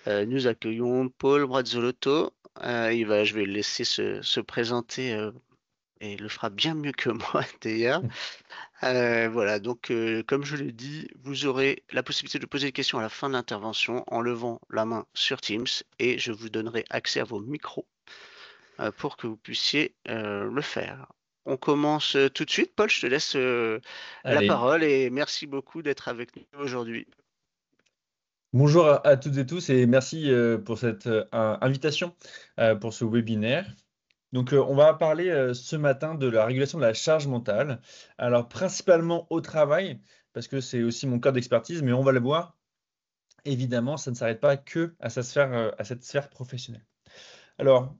Nous accueillons Paul Brazzolotto. Je vais le laisser se présenter et il le fera bien mieux que moi d'ailleurs. Voilà, donc comme je l'ai dit, vous aurez la possibilité de poser des questions à la fin de l'intervention en levant la main sur Teams et je vous donnerai accès à vos micros pour que vous puissiez le faire. On commence tout de suite. Paul, je te laisse la Allez, parole et merci beaucoup d'être avec nous aujourd'hui. bonjour à toutes et tous et merci pour cette invitation pour ce webinaire. Donc, on va parler ce matin de la régulation de la charge mentale. Alors, principalement au travail, parce que c'est aussi mon cœur d'expertise, mais on va le voir, évidemment, ça ne s'arrête pas que à à cette sphère professionnelle. Alors,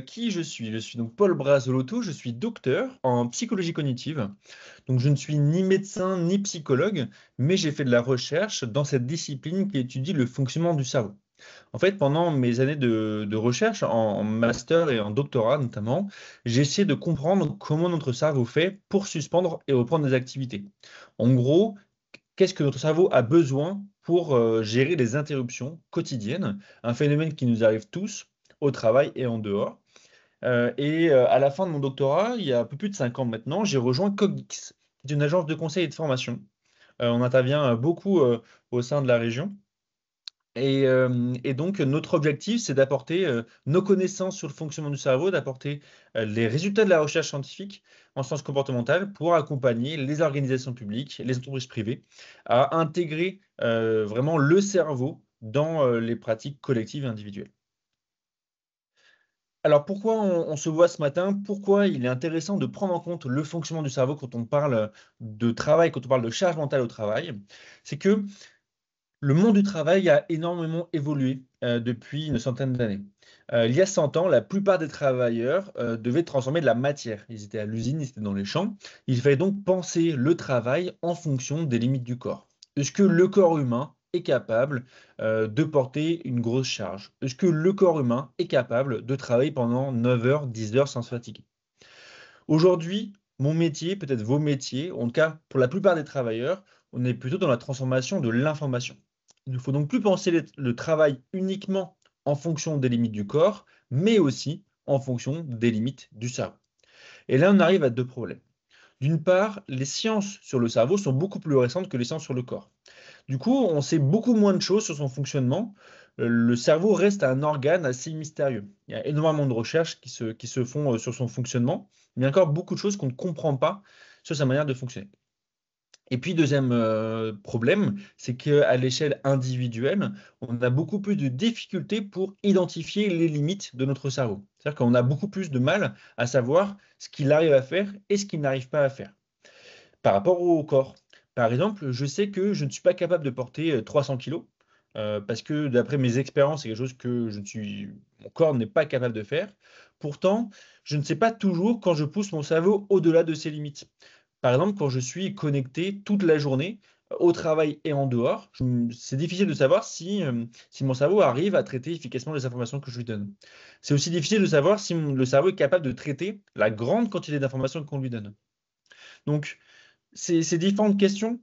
qui je suis? Je suis donc Paul Brazzolotto, je suis docteur en psychologie cognitive. Donc, je ne suis ni médecin ni psychologue, mais j'ai fait de la recherche dans cette discipline qui étudie le fonctionnement du cerveau. En fait, pendant mes années de recherche, en master et en doctorat notamment, j'ai essayé de comprendre comment notre cerveau fait pour suspendre et reprendre des activités. En gros, qu'est-ce que notre cerveau a besoin pour gérer les interruptions quotidiennes, un phénomène qui nous arrive tous au travail et en dehors. À la fin de mon doctorat, il y a un peu plus de 5 ans maintenant, j'ai rejoint Cogix, qui est une agence de conseil et de formation. On intervient beaucoup au sein de la région. Et donc, notre objectif, c'est d'apporter nos connaissances sur le fonctionnement du cerveau, d'apporter les résultats de la recherche scientifique en sciences comportementales pour accompagner les organisations publiques, les entreprises privées à intégrer vraiment le cerveau dans les pratiques collectives et individuelles. Alors pourquoi on se voit ce matin? Pourquoi il est intéressant de prendre en compte le fonctionnement du cerveau quand on parle de travail, quand on parle de charge mentale au travail? C'est que le monde du travail a énormément évolué depuis une centaine d'années. Il y a 100 ans, la plupart des travailleurs devaient transformer de la matière. Ils étaient à l'usine, ils étaient dans les champs. Il fallait donc penser le travail en fonction des limites du corps. Est-ce que le corps humain est capable de porter une grosse charge? Est-ce que le corps humain est capable de travailler pendant 9 heures, 10 heures sans se fatiguer? Aujourd'hui, mon métier, peut-être vos métiers, en tout cas pour la plupart des travailleurs, on est plutôt dans la transformation de l'information. Il ne faut donc plus penser le travail uniquement en fonction des limites du corps, mais aussi en fonction des limites du cerveau. Et là, on arrive à deux problèmes. D'une part, les sciences sur le cerveau sont beaucoup plus récentes que les sciences sur le corps. Du coup, on sait beaucoup moins de choses sur son fonctionnement. Le cerveau reste un organe assez mystérieux. Il y a énormément de recherches qui se font sur son fonctionnement, mais il y a encore beaucoup de choses qu'on ne comprend pas sur sa manière de fonctionner. Et puis, deuxième problème, c'est qu'à l'échelle individuelle, on a beaucoup plus de difficultés pour identifier les limites de notre cerveau. C'est-à-dire qu'on a beaucoup plus de mal à savoir ce qu'il arrive à faire et ce qu'il n'arrive pas à faire par rapport au corps. Par exemple, je sais que je ne suis pas capable de porter 300 kilos parce que d'après mes expériences, c'est quelque chose que mon corps n'est pas capable de faire. Pourtant, je ne sais pas toujours quand je pousse mon cerveau au-delà de ses limites. Par exemple, quand je suis connecté toute la journée au travail et en dehors, c'est difficile de savoir si mon cerveau arrive à traiter efficacement les informations que je lui donne. C'est aussi difficile de savoir si le cerveau est capable de traiter la grande quantité d'informations qu'on lui donne. Donc, ces différentes questions,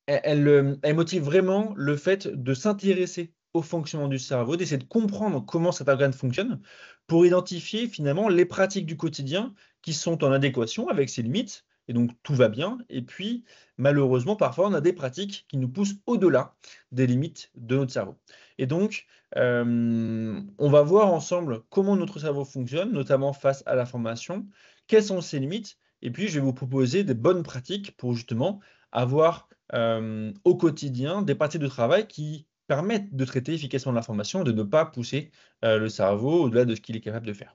elles motivent vraiment le fait de s'intéresser au fonctionnement du cerveau, d'essayer de comprendre comment cet organe fonctionne pour identifier finalement les pratiques du quotidien qui sont en adéquation avec ses limites. Et donc tout va bien. Et puis malheureusement, parfois, on a des pratiques qui nous poussent au-delà des limites de notre cerveau. Et donc, on va voir ensemble comment notre cerveau fonctionne, notamment face à l'information, quelles sont ses limites. Et puis, je vais vous proposer des bonnes pratiques pour justement avoir au quotidien des parties de travail qui permettent de traiter efficacement l'information et de ne pas pousser le cerveau au-delà de ce qu'il est capable de faire.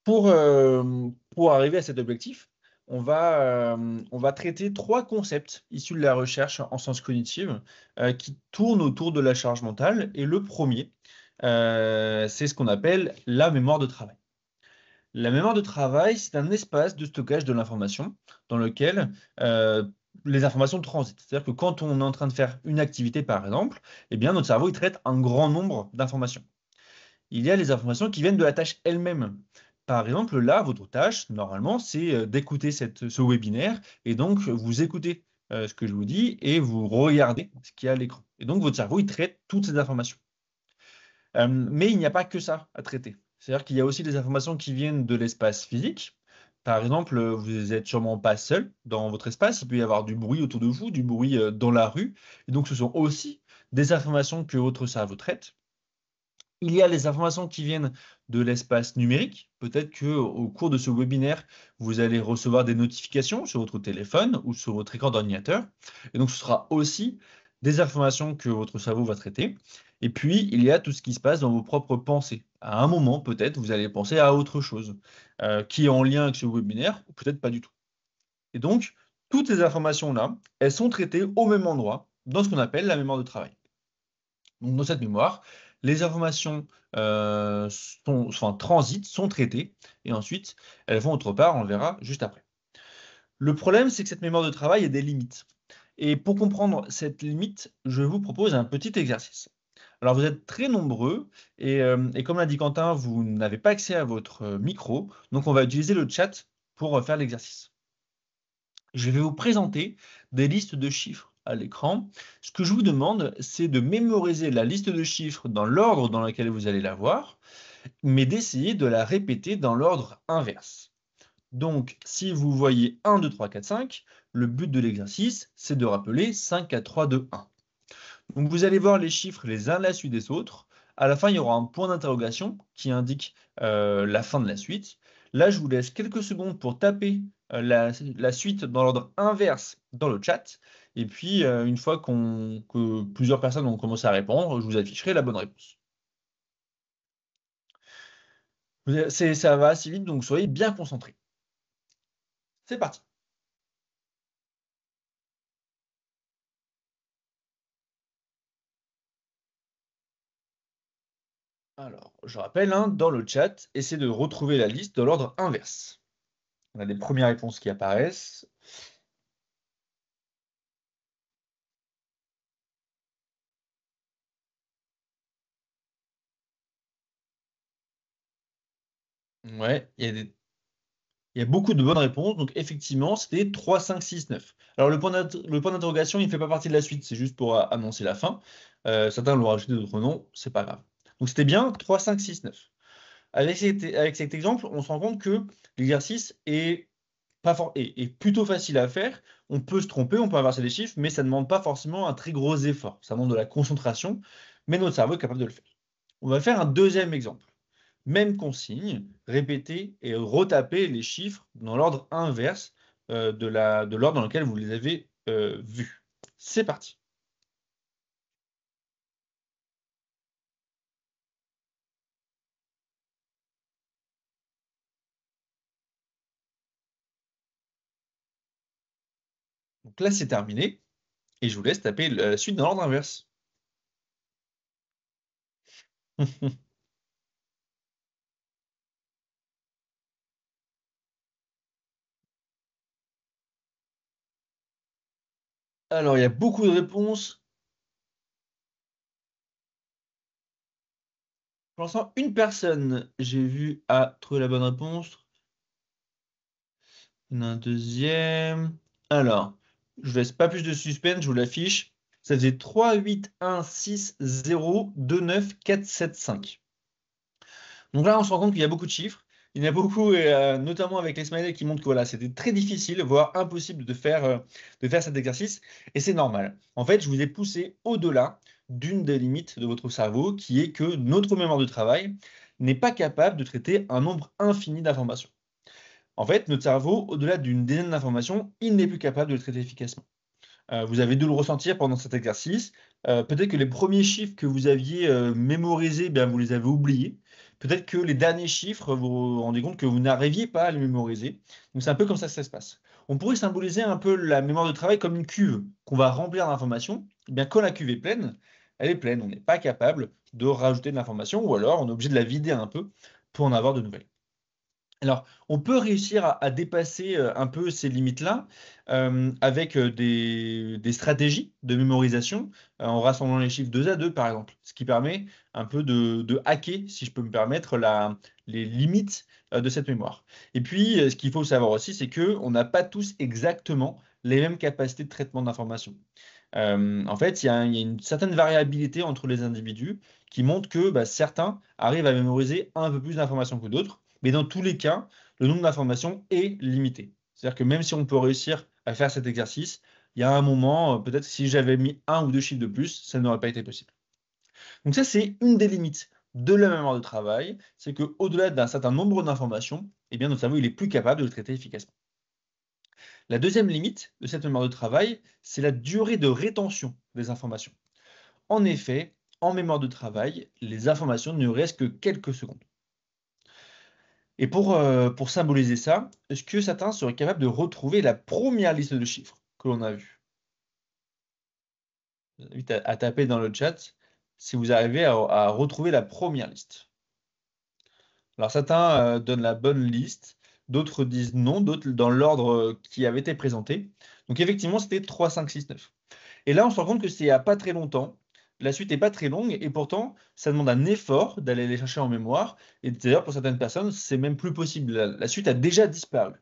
Pour arriver à cet objectif, on va traiter trois concepts issus de la recherche en sciences cognitives qui tournent autour de la charge mentale. Et le premier, c'est ce qu'on appelle la mémoire de travail. La mémoire de travail, c'est un espace de stockage de l'information dans lequel les informations transitent. C'est-à-dire que quand on est en train de faire une activité, par exemple, eh bien, notre cerveau il traite un grand nombre d'informations. Il y a les informations qui viennent de la tâche elle-même. Par exemple, là, votre tâche, normalement, c'est d'écouter ce webinaire et donc vous écoutez ce que je vous dis et vous regardez ce qu'il y a à l'écran. Et donc, votre cerveau, il traite toutes ces informations. Mais il n'y a pas que ça à traiter. C'est-à-dire qu'il y a aussi des informations qui viennent de l'espace physique. Par exemple, vous n'êtes sûrement pas seul dans votre espace. Il peut y avoir du bruit autour de vous, du bruit dans la rue. Et donc, ce sont aussi des informations que votre cerveau traite. Il y a les informations qui viennent de l'espace numérique. Peut-être qu'au cours de ce webinaire, vous allez recevoir des notifications sur votre téléphone ou sur votre écran d'ordinateur. Et donc, ce sera aussi des informations que votre cerveau va traiter. Et puis, il y a tout ce qui se passe dans vos propres pensées. À un moment, peut-être, vous allez penser à autre chose qui est en lien avec ce webinaire, ou peut-être pas du tout. Et donc, toutes ces informations-là, elles sont traitées au même endroit, dans ce qu'on appelle la mémoire de travail. Donc, dans cette mémoire, les informations transitent, sont traitées, et ensuite, elles vont autre part, on le verra juste après. Le problème, c'est que cette mémoire de travail a des limites. Et pour comprendre cette limite, je vous propose un petit exercice. Alors, vous êtes très nombreux, et comme l'a dit Quentin, vous n'avez pas accès à votre micro, donc on va utiliser le chat pour faire l'exercice. Je vais vous présenter des listes de chiffres à l'écran. Ce que je vous demande, c'est de mémoriser la liste de chiffres dans l'ordre dans lequel vous allez la voir, mais d'essayer de la répéter dans l'ordre inverse. Donc, si vous voyez 1, 2, 3, 4, 5, le but de l'exercice, c'est de rappeler 5, 4, 3, 2, 1. Donc, vous allez voir les chiffres les uns à la suite des autres. À la fin, il y aura un point d'interrogation qui indique la fin de la suite. Là, je vous laisse quelques secondes pour taper la suite dans l'ordre inverse dans le chat. Et puis, une fois que plusieurs personnes ont commencé à répondre, je vous afficherai la bonne réponse. Ça va assez vite, donc soyez bien concentrés. C'est parti. Alors, je rappelle, hein, dans le chat, essayez de retrouver la liste dans l'ordre inverse. On a les premières réponses qui apparaissent. Ouais, il y a beaucoup de bonnes réponses. Donc, effectivement, c'était 3, 5, 6, 9. Alors, le point d'interrogation, il ne fait pas partie de la suite. C'est juste pour annoncer la fin. Certains l'ont rajouté, d'autres non. C'est pas grave. Donc, c'était bien 3, 5, 6, 9. Avec cet exemple, on se rend compte que l'exercice est plutôt facile à faire. On peut se tromper, on peut inverser les chiffres, mais ça ne demande pas forcément un très gros effort. Ça demande de la concentration, mais notre cerveau est capable de le faire. On va faire un deuxième exemple. Même consigne, répéter et retaper les chiffres dans l'ordre inverse de l'ordre dans lequel vous les avez vus. C'est parti. Donc là, c'est terminé. Et je vous laisse taper la suite dans l'ordre inverse. Alors, il y a beaucoup de réponses. Pour l'instant, une personne, j'ai vu, a trouvé la bonne réponse. Il y en a un deuxième. Alors, je vous laisse pas plus de suspense, je vous l'affiche. Ça faisait 3, 8, 1, 6, 0, 2, 9, 4, 7, 5. Donc là, on se rend compte qu'il y a beaucoup de chiffres. Il y en a beaucoup, notamment avec les smileys qui montrent que voilà, c'était très difficile, voire impossible de faire cet exercice. Et c'est normal. En fait, je vous ai poussé au-delà d'une des limites de votre cerveau, qui est que notre mémoire de travail n'est pas capable de traiter un nombre infini d'informations. En fait, notre cerveau, au-delà d'une dizaine d'informations, il n'est plus capable de le traiter efficacement. Vous avez dû le ressentir pendant cet exercice. Peut-être que les premiers chiffres que vous aviez mémorisés, eh bien, vous les avez oubliés. Peut-être que les derniers chiffres, vous vous rendez compte que vous n'arriviez pas à les mémoriser. Donc c'est un peu comme ça que ça se passe. On pourrait symboliser un peu la mémoire de travail comme une cuve qu'on va remplir d'informations. Eh bien, quand la cuve est pleine, elle est pleine. On n'est pas capable de rajouter de l'information ou alors on est obligé de la vider un peu pour en avoir de nouvelles. Alors, on peut réussir à dépasser un peu ces limites-là avec des stratégies de mémorisation en rassemblant les chiffres 2 à 2, par exemple, ce qui permet un peu de hacker, si je peux me permettre, les limites de cette mémoire. Et puis, ce qu'il faut savoir aussi, c'est qu'on n'a pas tous exactement les mêmes capacités de traitement d'informations. En fait, il y a une certaine variabilité entre les individus qui montre que certains arrivent à mémoriser un peu plus d'informations que d'autres, mais dans tous les cas, le nombre d'informations est limité. C'est-à-dire que même si on peut réussir à faire cet exercice, il y a un moment, peut-être si j'avais mis un ou deux chiffres de plus, ça n'aurait pas été possible. Donc ça, c'est une des limites de la mémoire de travail, c'est qu'au-delà d'un certain nombre d'informations, eh bien, notre cerveau il est plus capable de le traiter efficacement. La deuxième limite de cette mémoire de travail, c'est la durée de rétention des informations. En effet, en mémoire de travail, les informations ne restent que quelques secondes. Et pour symboliser ça, est-ce que certains seraient capables de retrouver la première liste de chiffres que l'on a vue? Je vous invite à taper dans le chat si vous arrivez à retrouver la première liste. Alors certains donnent la bonne liste, d'autres disent non, d'autres dans l'ordre qui avait été présenté. Donc effectivement, c'était 3, 5, 6, 9. Et là, on se rend compte que c'est il n'y a pas très longtemps. La suite n'est pas très longue et pourtant, ça demande un effort d'aller les chercher en mémoire. Et d'ailleurs, pour certaines personnes, c'est même plus possible. La suite a déjà disparu.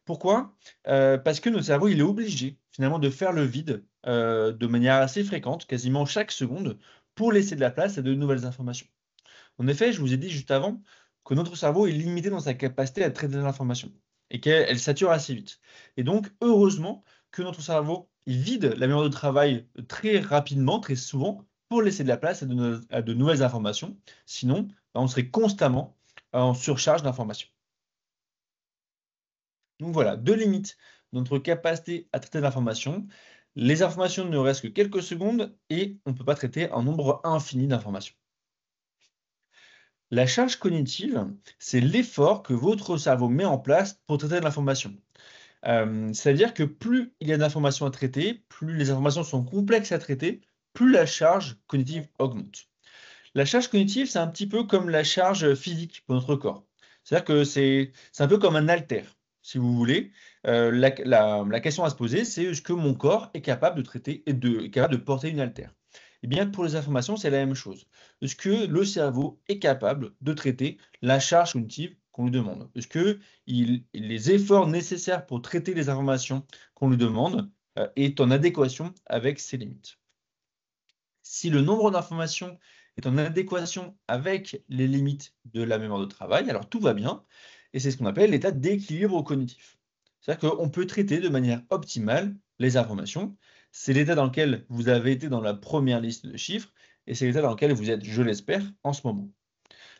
Pourquoi? Parce que notre cerveau, il est obligé finalement de faire le vide de manière assez fréquente, quasiment chaque seconde, pour laisser de la place à de nouvelles informations. En effet, je vous ai dit juste avant que notre cerveau est limité dans sa capacité à traiter l'information et qu'elle sature assez vite. Et donc, heureusement que notre cerveau il vide la mémoire de travail très rapidement, très souvent, pour laisser de la place à de nouvelles informations. Sinon, on serait constamment en surcharge d'informations. Donc voilà, deux limites de notre capacité à traiter l'information. Les informations ne restent que quelques secondes et on ne peut pas traiter un nombre infini d'informations. La charge cognitive, c'est l'effort que votre cerveau met en place pour traiter de l'information. C'est-à-dire que plus il y a d'informations à traiter, plus les informations sont complexes à traiter, plus la charge cognitive augmente. La charge cognitive, c'est un petit peu comme la charge physique pour notre corps. C'est-à-dire que c'est un peu comme un haltère, si vous voulez. La question à se poser, c'est est-ce que mon corps est capable de traiter et est capable de porter une haltère? Eh bien, pour les informations, c'est la même chose. Est-ce que le cerveau est capable de traiter la charge cognitive qu'on lui demande? Est-ce que les efforts nécessaires pour traiter les informations qu'on lui demande est en adéquation avec ses limites? Si le nombre d'informations est en adéquation avec les limites de la mémoire de travail, alors tout va bien, et c'est ce qu'on appelle l'état d'équilibre cognitif. C'est-à-dire qu'on peut traiter de manière optimale les informations. C'est l'état dans lequel vous avez été dans la première liste de chiffres, et c'est l'état dans lequel vous êtes, je l'espère, en ce moment.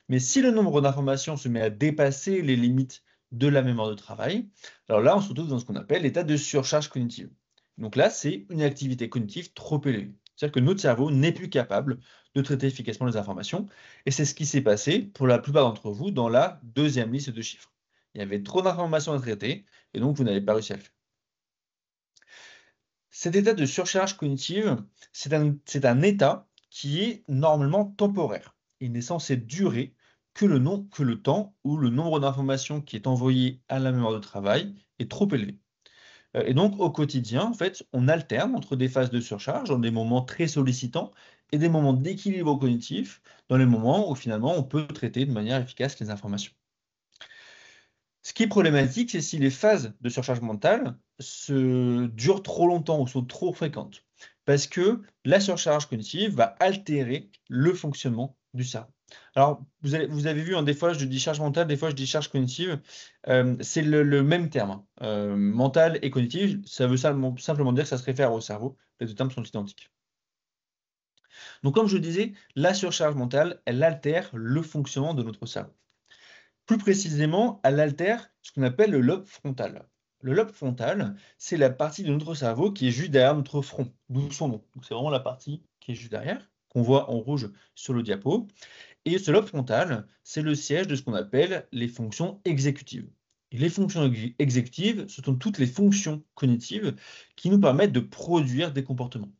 Mais si le nombre d'informations se met à dépasser les limites de la mémoire de travail, alors là, on se retrouve dans ce qu'on appelle l'état de surcharge cognitive. Donc là, c'est une activité cognitive trop élevée. C'est-à-dire que notre cerveau n'est plus capable de traiter efficacement les informations. Et c'est ce qui s'est passé pour la plupart d'entre vous dans la deuxième liste de chiffres. Il y avait trop d'informations à traiter et donc vous n'avez pas réussi à le faire. Cet état de surcharge cognitive, c'est un état qui est normalement temporaire. Il n'est censé durer que le temps où le nombre d'informations qui est envoyé à la mémoire de travail est trop élevé. Et donc, au quotidien, en fait, on alterne entre des phases de surcharge, dans des moments très sollicitants, et des moments d'équilibre cognitif, dans les moments où finalement on peut traiter de manière efficace les informations. Ce qui est problématique, c'est si les phases de surcharge mentale durent trop longtemps ou sont trop fréquentes. Parce que la surcharge cognitive va altérer le fonctionnement du cerveau. Alors, vous avez vu, hein, des fois je dis charge mentale, des fois je dis charge cognitive. C'est le même terme, hein. Mental et cognitive, ça veut simplement dire que ça se réfère au cerveau. Les deux termes sont identiques. Donc, comme je le disais, la surcharge mentale, elle altère le fonctionnement de notre cerveau. Plus précisément, elle altère ce qu'on appelle le lobe frontal. Le lobe frontal, c'est la partie de notre cerveau qui est juste derrière notre front, d'où son nom. Donc c'est vraiment la partie qui est juste derrière, qu'on voit en rouge sur le diapo. Et ce lobe frontal, c'est le siège de ce qu'on appelle les fonctions exécutives. Et les fonctions exécutives, ce sont toutes les fonctions cognitives qui nous permettent de produire des comportements,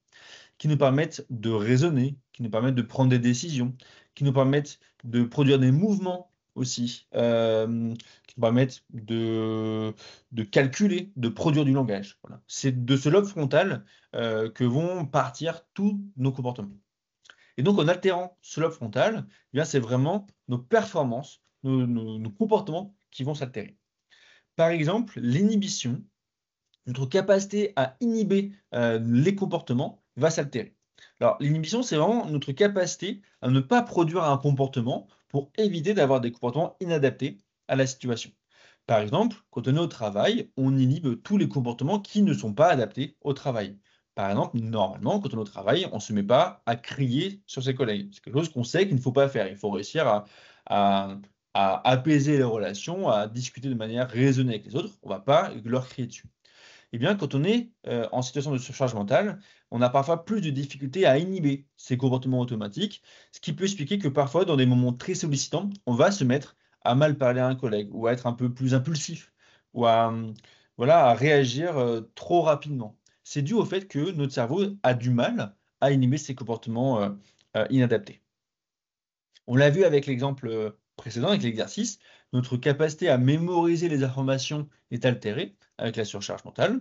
qui nous permettent de raisonner, qui nous permettent de prendre des décisions, qui nous permettent de produire des mouvements aussi, qui nous permettent de calculer, de produire du langage. Voilà. C'est de ce lobe frontal que vont partir tous nos comportements. Et donc, en altérant ce lobe frontal, eh bien, c'est vraiment nos performances, nos comportements qui vont s'altérer. Par exemple, l'inhibition notre capacité à inhiber les comportements va s'altérer. Alors, l'inhibition, c'est vraiment notre capacité à ne pas produire un comportement pour éviter d'avoir des comportements inadaptés à la situation. Par exemple, quand on est au travail, on inhibe tous les comportements qui ne sont pas adaptés au travail. Par exemple, normalement, quand on est au travail, on ne se met pas à crier sur ses collègues. C'est quelque chose qu'on sait qu'il ne faut pas faire. Il faut réussir à- à apaiser les relations, à discuter de manière raisonnée avec les autres. On ne va pas leur crier dessus. Eh bien, quand on est en situation de surcharge mentale, on a parfois plus de difficultés à inhiber ces comportements automatiques, ce qui peut expliquer que parfois, dans des moments très sollicitants, on va se mettre à mal parler à un collègue ou à être un peu plus impulsif ou voilà, à réagir trop rapidement. C'est dû au fait que notre cerveau a du mal à inhiber ces comportements inadaptés. On l'a vu avec l'exemple précédent, avec l'exercice, notre capacité à mémoriser les informations est altérée avec la surcharge mentale.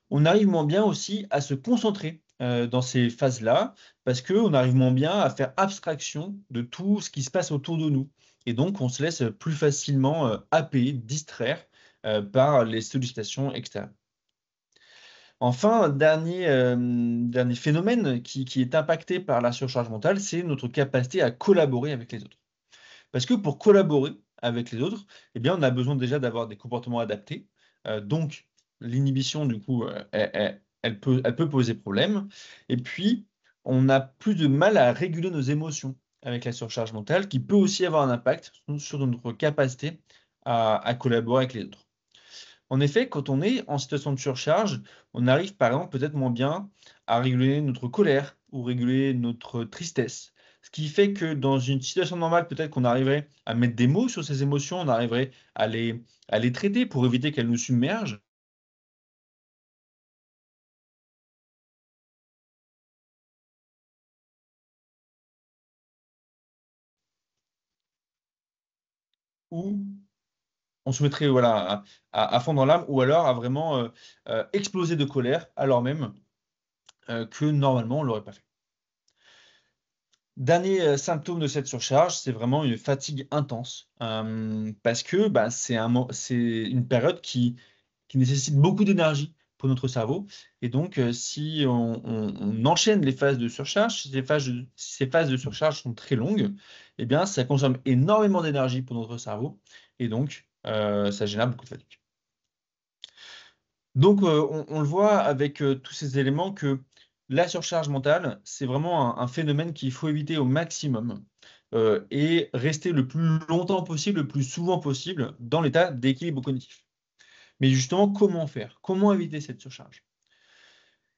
On arrive moins bien aussi à se concentrer dans ces phases-là, parce qu'on arrive moins bien à faire abstraction de tout ce qui se passe autour de nous. Et donc, on se laisse plus facilement happer, distraire par les sollicitations externes. Enfin, dernier phénomène qui est impacté par la surcharge mentale, c'est notre capacité à collaborer avec les autres. Parce que pour collaborer avec les autres, eh bien, on a besoin déjà d'avoir des comportements adaptés. Donc, l'inhibition, du coup, elle peut poser problème. Et puis, on a plus de mal à réguler nos émotions avec la surcharge mentale, qui peut aussi avoir un impact sur notre capacité à collaborer avec les autres. En effet, quand on est en situation de surcharge, on arrive par exemple peut-être moins bien à réguler notre colère ou réguler notre tristesse. Ce qui fait que dans une situation normale, peut-être qu'on arriverait à mettre des mots sur ces émotions, on arriverait à les traiter pour éviter qu'elles nous submergent. Ou on se mettrait voilà, à fond dans l'âme, ou alors à vraiment exploser de colère, alors même que normalement on ne l'aurait pas fait. Dernier symptôme de cette surcharge, c'est vraiment une fatigue intense, parce que, bah, c'est une période qui nécessite beaucoup d'énergie pour notre cerveau et donc si on enchaîne les phases de surcharge, si ces phases de surcharge sont très longues, eh bien, ça consomme énormément d'énergie pour notre cerveau et donc ça génère beaucoup de fatigue. Donc, on le voit avec tous ces éléments que la surcharge mentale, c'est vraiment un phénomène qu'il faut éviter au maximum et rester le plus longtemps possible, le plus souvent possible dans l'état d'équilibre cognitif. Mais justement, comment faire? Comment éviter cette surcharge?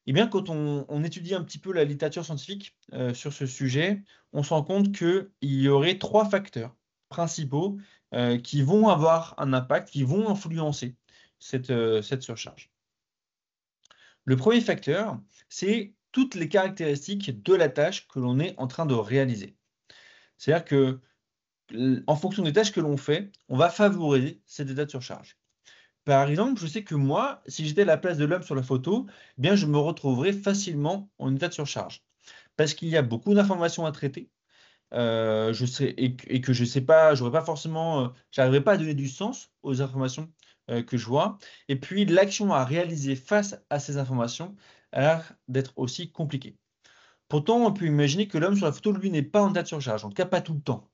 Eh bien, quand on étudie un petit peu la littérature scientifique sur ce sujet, on se rend compte qu'il y aurait trois facteurs principaux qui vont avoir un impact, qui vont influencer cette surcharge. Le premier facteur, c'est toutes les caractéristiques de la tâche que l'on est en train de réaliser. C'est-à-dire que, en fonction des tâches que l'on fait, on va favoriser cet état de surcharge. Par exemple, je sais que moi, si j'étais à la place de l'homme sur la photo, eh bien, je me retrouverais facilement en état de surcharge. Parce qu'il y a beaucoup d'informations à traiter, et que je sais pas, j'aurais pas forcément, j'arriverai pas à donner du sens aux informations que je vois. Et puis l'action à réaliser face à ces informations a l'air d'être aussi compliquée. Pourtant, on peut imaginer que l'homme sur la photo, lui, n'est pas en état de surcharge, en tout cas pas tout le temps.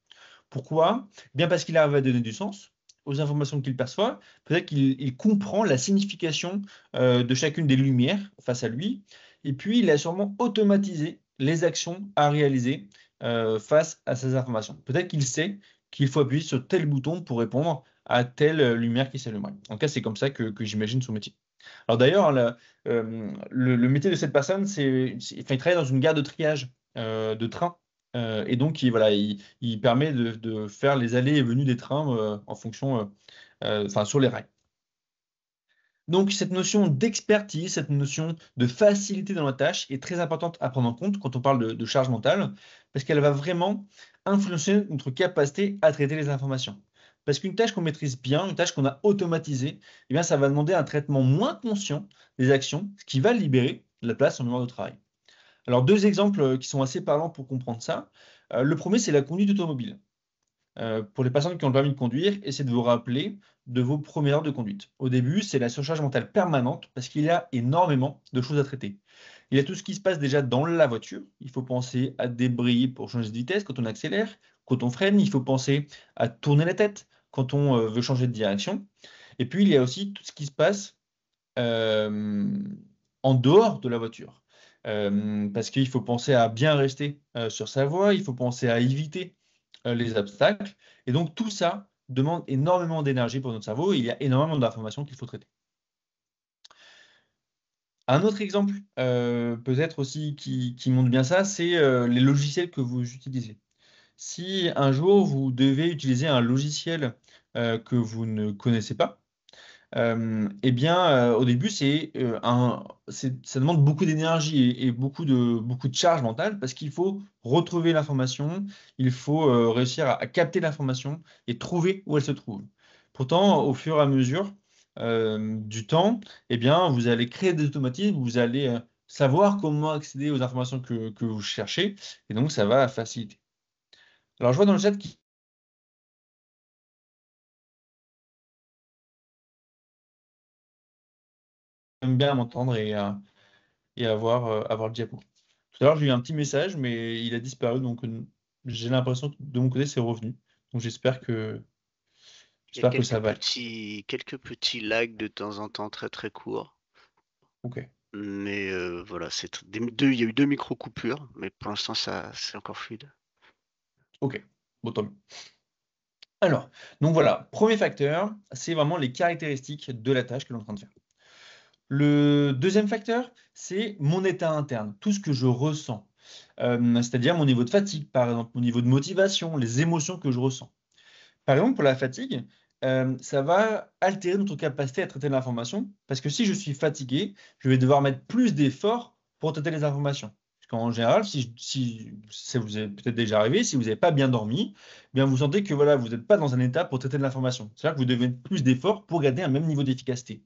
Pourquoi? Bien parce qu'il arrive à donner du sens aux informations qu'il perçoit. Peut-être qu'il comprend la signification de chacune des lumières face à lui. Et puis, il a sûrement automatisé les actions à réaliser face à ces informations. Peut-être qu'il sait qu'il faut appuyer sur tel bouton pour répondre à telle lumière qui s'allumerait. En tout cas, c'est comme ça que j'imagine son métier. Alors d'ailleurs, le métier de cette personne, enfin, il travaille dans une gare de triage de train. Et donc, voilà, il permet de faire les allées et venues des trains en fonction, enfin, sur les rails. Donc, cette notion d'expertise, cette notion de facilité dans la tâche est très importante à prendre en compte quand on parle de charge mentale, parce qu'elle va vraiment influencer notre capacité à traiter les informations. Parce qu'une tâche qu'on maîtrise bien, une tâche qu'on a automatisée, eh bien, ça va demander un traitement moins conscient des actions, ce qui va libérer la place en mémoire de travail. Alors, deux exemples qui sont assez parlants pour comprendre ça. Le premier, c'est la conduite automobile. pour les personnes qui ont le permis de conduire, essayez de vous rappeler de vos premières heures de conduite. Au début, c'est la surcharge mentale permanente parce qu'il y a énormément de choses à traiter. Il y a tout ce qui se passe déjà dans la voiture. Il faut penser à débrayer pour changer de vitesse quand on accélère, quand on freine. Il faut penser à tourner la tête quand on veut changer de direction. Et puis, il y a aussi tout ce qui se passe euh, en dehors de la voiture. Parce qu'il faut penser à bien rester sur sa voie, il faut penser à éviter les obstacles. Et donc, tout ça demande énormément d'énergie pour notre cerveau et il y a énormément d'informations qu'il faut traiter. Un autre exemple, peut-être aussi qui montre bien ça, c'est les logiciels que vous utilisez. Si un jour vous devez utiliser un logiciel que vous ne connaissez pas, eh bien, au début, ça demande beaucoup d'énergie et beaucoup de charge mentale parce qu'il faut retrouver l'information, il faut réussir à capter l'information et trouver où elle se trouve. Pourtant, au fur et à mesure du temps, eh bien, vous allez créer des automatismes, vous allez savoir comment accéder aux informations que vous cherchez et donc ça va faciliter. Alors, je vois dans le chat qui aime bien m'entendre et avoir le diapo. Tout à l'heure, j'ai eu un petit message, mais il a disparu, donc j'ai l'impression que de mon côté, c'est revenu. Donc Il y a j'espère que ça va aller. quelques petits lags de temps en temps très très courts. Ok, Mais voilà, il y a eu deux micro-coupures, mais pour l'instant, c'est encore fluide. ok, bon, tant mieux. Alors, donc voilà, premier facteur, c'est vraiment les caractéristiques de la tâche que l'on est en train de faire. Le deuxième facteur, c'est mon état interne, tout ce que je ressens. C'est-à-dire mon niveau de fatigue, par exemple, mon niveau de motivation, les émotions que je ressens. Par exemple, pour la fatigue, ça va altérer notre capacité à traiter l'information, parce que si je suis fatigué, je vais devoir mettre plus d'efforts pour traiter les informations. Parce qu'en général, si ça vous est peut-être déjà arrivé, si vous n'avez pas bien dormi, eh bien vous sentez que voilà, vous n'êtes pas dans un état pour traiter de l'information. C'est-à-dire que vous devez mettre plus d'efforts pour garder un même niveau d'efficacité.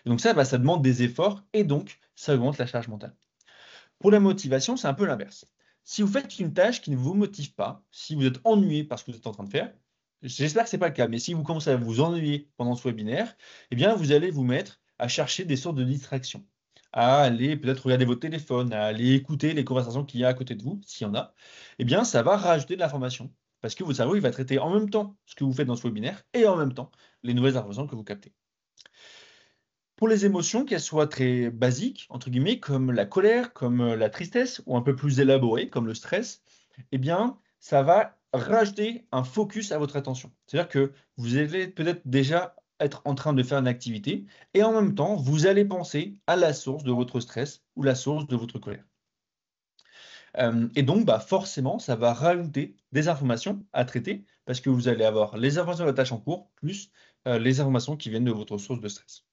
Et donc ça, bah, ça demande des efforts et donc ça augmente la charge mentale. Pour la motivation, c'est un peu l'inverse. Si vous faites une tâche qui ne vous motive pas, si vous êtes ennuyé par ce que vous êtes en train de faire, j'espère que ce n'est pas le cas, mais si vous commencez à vous ennuyer pendant ce webinaire, eh bien, vous allez vous mettre à chercher des sortes de distractions, à aller peut-être regarder votre téléphone, à aller écouter les conversations qu'il y a à côté de vous, s'il y en a. Eh bien, ça va rajouter de l'information, parce que votre cerveau il va traiter en même temps ce que vous faites dans ce webinaire et en même temps les nouvelles informations que vous captez. Pour les émotions, qu'elles soient très basiques, entre guillemets, comme la colère, comme la tristesse, ou un peu plus élaborées, comme le stress, eh bien, ça va rajouter un focus à votre attention. C'est-à-dire que vous allez peut-être déjà être en train de faire une activité, et en même temps, vous allez penser à la source de votre stress ou la source de votre colère. Et donc, bah, forcément, ça va rajouter des informations à traiter, parce que vous allez avoir les informations de la tâche en cours, plus les informations qui viennent de votre source de stress.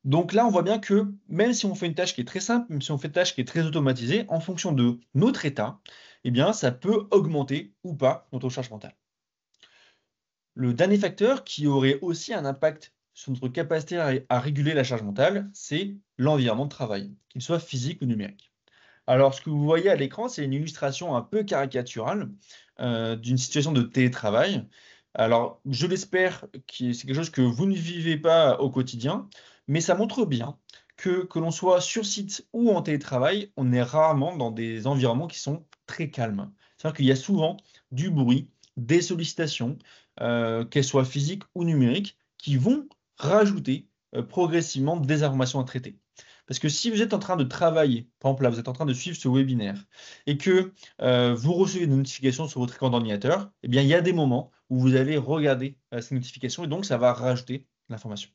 Donc là, on voit bien que même si on fait une tâche qui est très simple, même si on fait une tâche qui est très automatisée, en fonction de notre état, eh bien, ça peut augmenter ou pas notre charge mentale. Le dernier facteur qui aurait aussi un impact sur notre capacité à réguler la charge mentale, c'est l'environnement de travail, qu'il soit physique ou numérique. Alors, ce que vous voyez à l'écran, c'est une illustration un peu caricaturale d'une situation de télétravail. Alors, je l'espère que c'est quelque chose que vous ne vivez pas au quotidien, mais ça montre bien que l'on soit sur site ou en télétravail, on est rarement dans des environnements qui sont très calmes. C'est-à-dire qu'il y a souvent du bruit, des sollicitations, qu'elles soient physiques ou numériques, qui vont rajouter progressivement des informations à traiter. Parce que si vous êtes en train de travailler, par exemple là, vous êtes en train de suivre ce webinaire et que vous recevez des notifications sur votre écran d'ordinateur, eh bien, il y a des moments où vous allez regarder ces notifications et donc ça va rajouter l'information.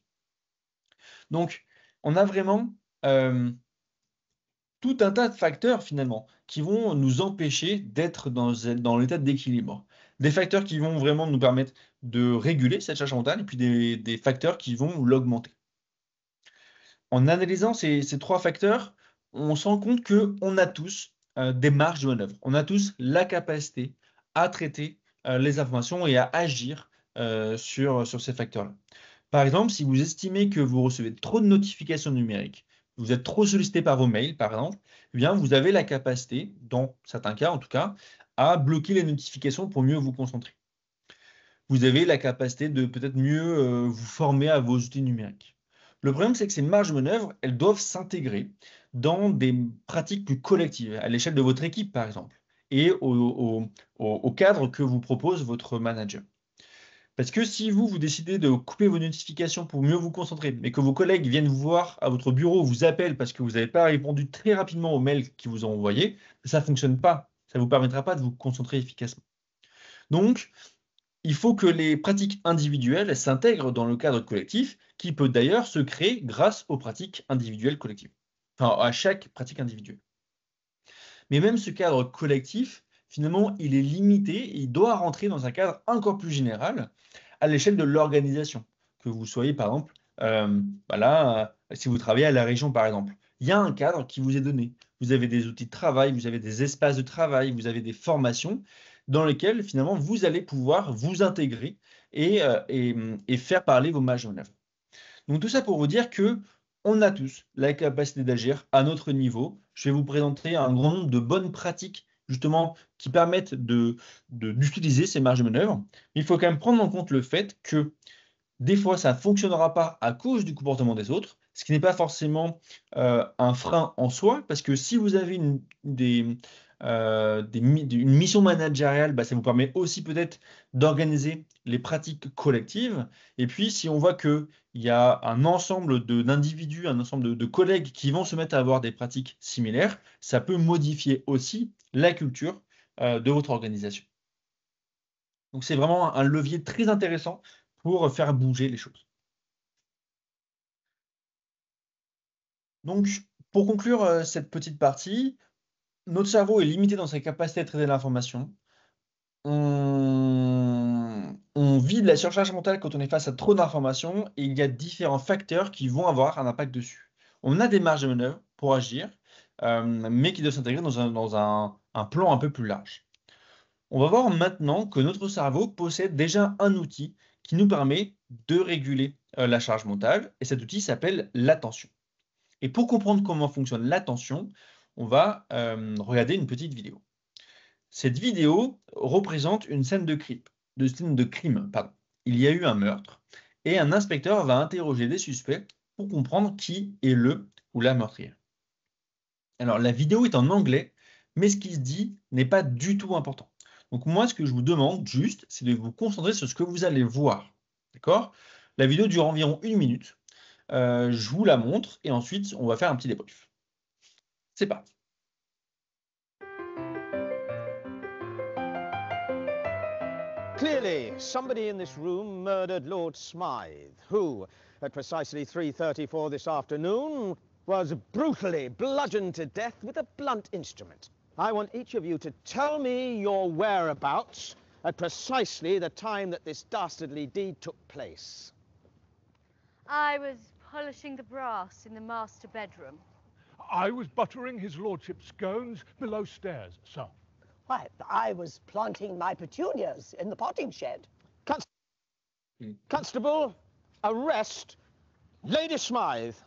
Donc, on a vraiment tout un tas de facteurs finalement qui vont nous empêcher d'être dans l'état d'équilibre. Des facteurs qui vont vraiment nous permettre de réguler cette charge mentale et puis des facteurs qui vont l'augmenter. En analysant ces trois facteurs, on se rend compte qu'on a tous des marges de manœuvre. On a tous la capacité à traiter les informations et à agir sur ces facteurs-là. Par exemple, si vous estimez que vous recevez trop de notifications numériques, vous êtes trop sollicité par vos mails, par exemple, eh bien, vous avez la capacité, dans certains cas en tout cas, à bloquer les notifications pour mieux vous concentrer. Vous avez la capacité de peut-être mieux vous former à vos outils numériques. Le problème, c'est que ces marges de manœuvre, elles doivent s'intégrer dans des pratiques plus collectives, à l'échelle de votre équipe, par exemple, et au cadre que vous propose votre manager. Parce que si vous décidez de couper vos notifications pour mieux vous concentrer, mais que vos collègues viennent vous voir à votre bureau, vous appellent parce que vous n'avez pas répondu très rapidement aux mails qu'ils vous ont envoyés, ça ne fonctionne pas. Ça ne vous permettra pas de vous concentrer efficacement. Donc, il faut que les pratiques individuelles s'intègrent dans le cadre collectif, qui peut d'ailleurs se créer grâce aux pratiques individuelles collectives. Enfin, à chaque pratique individuelle. Mais même ce cadre collectif, finalement, il est limité et il doit rentrer dans un cadre encore plus général à l'échelle de l'organisation. Que vous soyez, par exemple, si vous travaillez à la région, par exemple, il y a un cadre qui vous est donné. Vous avez des outils de travail, vous avez des espaces de travail, vous avez des formations dans lesquelles, finalement, vous allez pouvoir vous intégrer et faire parler vos marges de manœuvre. Donc tout ça pour vous dire que on a tous la capacité d'agir à notre niveau. Je vais vous présenter un grand nombre de bonnes pratiques justement qui permettent d'utiliser ces marges de manœuvre. Mais il faut quand même prendre en compte le fait que des fois, ça ne fonctionnera pas à cause du comportement des autres, ce qui n'est pas forcément un frein en soi, parce que si vous avez une mission managériale, bah, ça vous permet aussi peut-être d'organiser les pratiques collectives. Et puis, si on voit qu'il y a un ensemble d'individus, un ensemble de collègues qui vont se mettre à avoir des pratiques similaires, ça peut modifier aussi la culture de votre organisation. Donc, c'est vraiment un levier très intéressant pour faire bouger les choses. Donc, pour conclure cette petite partie, notre cerveau est limité dans sa capacité à traiter l'information. On vit de la surcharge mentale quand on est face à trop d'informations et il y a différents facteurs qui vont avoir un impact dessus. On a des marges de manœuvre pour agir, mais qui doivent s'intégrer dans un plan un peu plus large. On va voir maintenant que notre cerveau possède déjà un outil qui nous permet de réguler la charge mentale et cet outil s'appelle l'attention. Et pour comprendre comment fonctionne l'attention, on va regarder une petite vidéo. Cette vidéo représente une scène de crime. Pardon. Il y a eu un meurtre et un inspecteur va interroger des suspects pour comprendre qui est le ou la meurtrière. Alors la vidéo est en anglais, mais ce qui se dit n'est pas du tout important. Donc moi, ce que je vous demande juste, c'est de vous concentrer sur ce que vous allez voir. D'accord? La vidéo dure environ 1 minute. Je vous la montre et ensuite, on va faire un petit débrief. C'est parti. Clearly, somebody in this room murdered Lord Smythe, who, at precisely 3:34 this afternoon, was brutally bludgeoned to death with a blunt instrument. I want each of you to tell me your whereabouts at precisely the time that this dastardly deed took place. I was polishing the brass in the master bedroom. I was buttering his lordship's scones below stairs, sir. Why, I was planting my petunias in the potting shed. Constable, arrest Lady Smythe.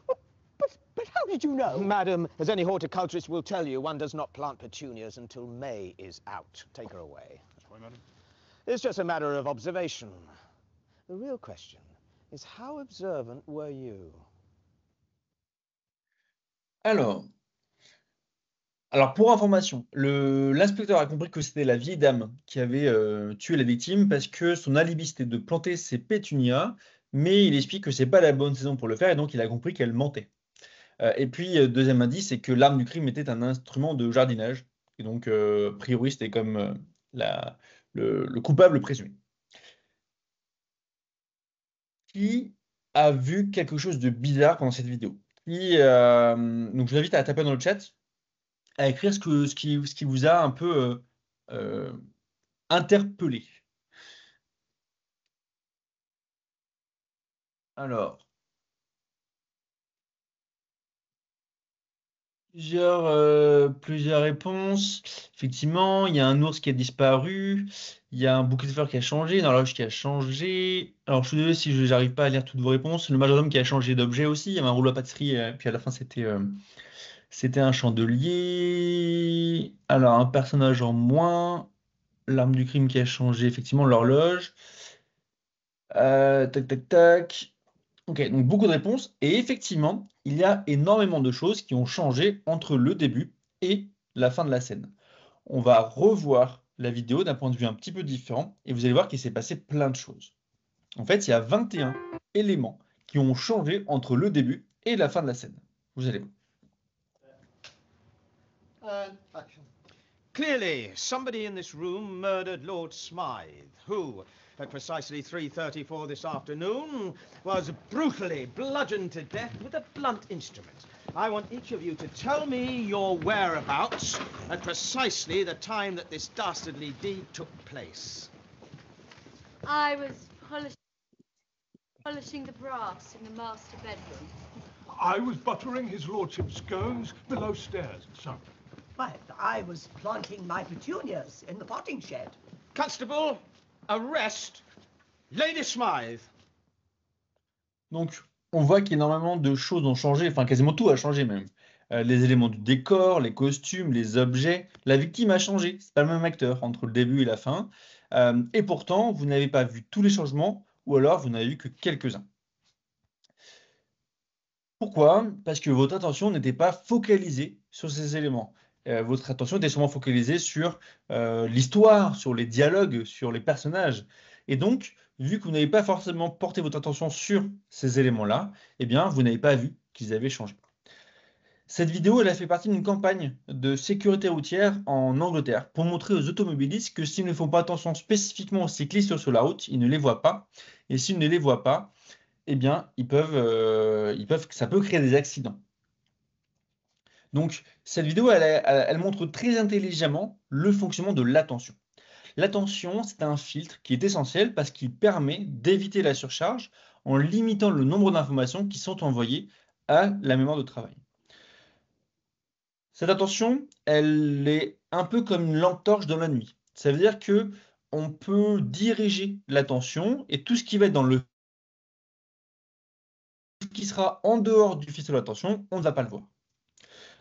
But how did you know? Madam, as any horticulturist will tell you, one does not plant petunias until May is out. Take her away. That's right, madam. It's just a matter of observation. The real question is, how observant were you? Alors pour information, l'inspecteur a compris que c'était la vieille dame qui avait tué la victime parce que son alibi c'était de planter ses pétunias, mais il explique que c'est pas la bonne saison pour le faire et donc il a compris qu'elle mentait. Et puis deuxième indice, c'est que l'arme du crime était un instrument de jardinage et donc a priori c'était comme le coupable présumé. Qui a vu quelque chose de bizarre pendant cette vidéo? Donc je vous invite à taper dans le chat, à écrire ce qui vous a un peu interpellé. Alors, plusieurs réponses. Effectivement, il y a un ours qui a disparu, il y a un bouquet de fleurs qui a changé, une horloge qui a changé. Alors, je suis désolé si je n'arrive pas à lire toutes vos réponses. Le majordome qui a changé d'objet aussi, il y avait un rouleau à pâtisserie, puis à la fin, c'était un chandelier. Alors, un personnage en moins. l'arme du crime qui a changé, effectivement, l'horloge. Tac, tac, tac. Ok, donc beaucoup de réponses. Et effectivement, il y a énormément de choses qui ont changé entre le début et la fin de la scène. On va revoir la vidéo d'un point de vue un petit peu différent et vous allez voir qu'il s'est passé plein de choses. En fait, il y a 21 éléments qui ont changé entre le début et la fin de la scène. Vous allez voir. Clearly, somebody in this room murdered Lord Smythe, who, at precisely 3:34 this afternoon, was brutally bludgeoned to death with a blunt instrument. I want each of you to tell me your whereabouts at precisely the time that this dastardly deed took place. I was polishing the brass in the master bedroom. I was buttering his lordship's scones below stairs, sir. Why, I was planting my petunias in the potting shed. Constable, arrest Lady Smythe. Donc, on voit qu'énormément de choses ont changé, enfin quasiment tout a changé même. Les éléments du décor, les costumes, les objets, la victime a changé. C'est pas le même acteur entre le début et la fin. Et pourtant, vous n'avez pas vu tous les changements, ou alors vous n'avez vu que quelques-uns. Pourquoi? Parce que votre attention n'était pas focalisée sur ces éléments. Votre attention était sûrement focalisée sur l'histoire, sur les dialogues, sur les personnages. Et donc, vu que vous n'avez pas forcément porté votre attention sur ces éléments-là, eh bien, vous n'avez pas vu qu'ils avaient changé. Cette vidéo, elle a fait partie d'une campagne de sécurité routière en Angleterre pour montrer aux automobilistes que s'ils ne font pas attention spécifiquement aux cyclistes sur la route, ils ne les voient pas. Et s'ils ne les voient pas, eh bien, ça peut créer des accidents. Donc, cette vidéo, elle montre très intelligemment le fonctionnement de l'attention. L'attention, c'est un filtre qui est essentiel parce qu'il permet d'éviter la surcharge en limitant le nombre d'informations qui sont envoyées à la mémoire de travail. Cette attention, elle est un peu comme une lampe torche dans la nuit. Ça veut dire que on peut diriger l'attention et tout ce qui va être dans le qui sera en dehors du filtre de l'attention, on ne va pas le voir.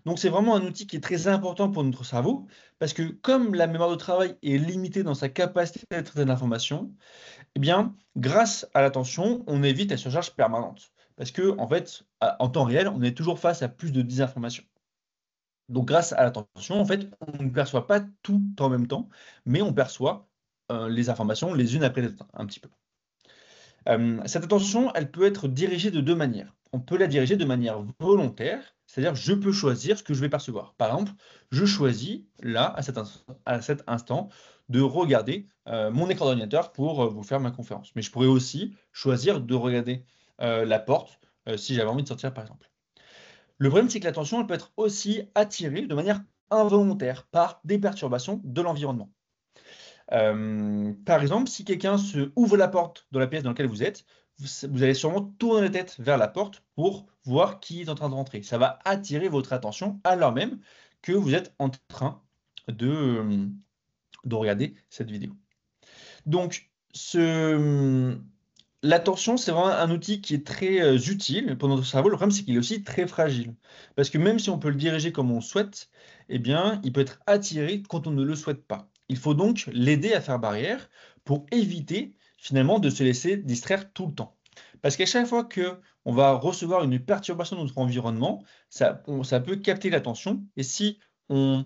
Donc c'est vraiment un outil qui est très important pour notre cerveau, parce que comme la mémoire de travail est limitée dans sa capacité à traiter l'information, eh bien, grâce à l'attention, on évite la surcharge permanente. Parce que, en fait, en temps réel, on est toujours face à plus de 10 informations. Donc grâce à l'attention, en fait, on ne perçoit pas tout en même temps, mais on perçoit les informations les unes après les autres, un petit peu. Cette attention, elle peut être dirigée de deux manières. On peut la diriger de manière volontaire, c'est-à-dire je peux choisir ce que je vais percevoir. Par exemple, je choisis là, à cet instant, de regarder mon écran d'ordinateur pour vous faire ma conférence. Mais je pourrais aussi choisir de regarder la porte si j'avais envie de sortir, par exemple. Le problème, c'est que l'attention, elle peut être aussi attirée de manière involontaire par des perturbations de l'environnement. Par exemple, si quelqu'un se ouvre la porte de la pièce dans laquelle vous êtes, vous allez sûrement tourner la tête vers la porte pour voir qui est en train de rentrer. Ça va attirer votre attention alors même que vous êtes en train de regarder cette vidéo. Donc, l'attention, c'est vraiment un outil qui est très utile pour notre cerveau. Le problème, c'est qu'il est aussi très fragile. Parce que même si on peut le diriger comme on le souhaite, eh bien, il peut être attiré quand on ne le souhaite pas. Il faut donc l'aider à faire barrière pour éviter finalement de se laisser distraire tout le temps. Parce qu'à chaque fois qu'on va recevoir une perturbation de notre environnement, ça peut capter l'attention. Et si on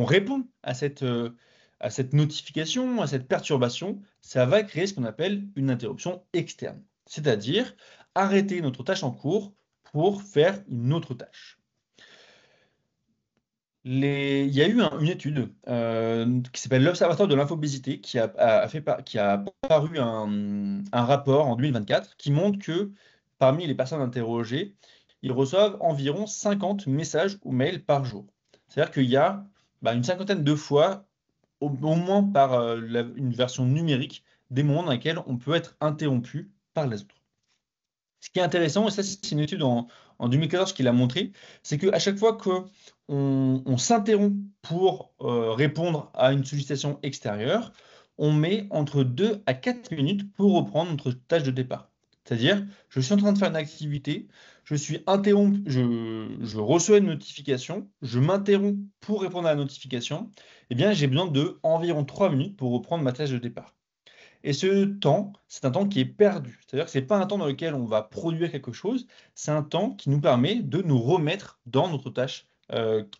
répond à cette notification, à cette perturbation, ça va créer ce qu'on appelle une interruption externe. C'est-à-dire arrêter notre tâche en cours pour faire une autre tâche. Il y a eu une étude qui s'appelle l'Observatoire de l'infobésité qui a paru un rapport en 2024 qui montre que parmi les personnes interrogées, ils reçoivent environ 50 messages ou mails par jour. C'est-à-dire qu'il y a une cinquantaine de fois, au moins par une version numérique, des moments dans lesquels on peut être interrompu par les autres. Ce qui est intéressant, et ça c'est une étude en 2014 qui l'a montré, c'est qu'à chaque fois qu'on s'interrompt pour répondre à une sollicitation extérieure, on met entre 2 à 4 minutes pour reprendre notre tâche de départ. C'est-à-dire, je suis en train de faire une activité, je suis interrompu, je reçois une notification, je m'interromps pour répondre à la notification, eh bien, j'ai besoin de environ 3 minutes pour reprendre ma tâche de départ. Et ce temps, c'est un temps qui est perdu. C'est-à-dire que ce n'est pas un temps dans lequel on va produire quelque chose, c'est un temps qui nous permet de nous remettre dans notre tâche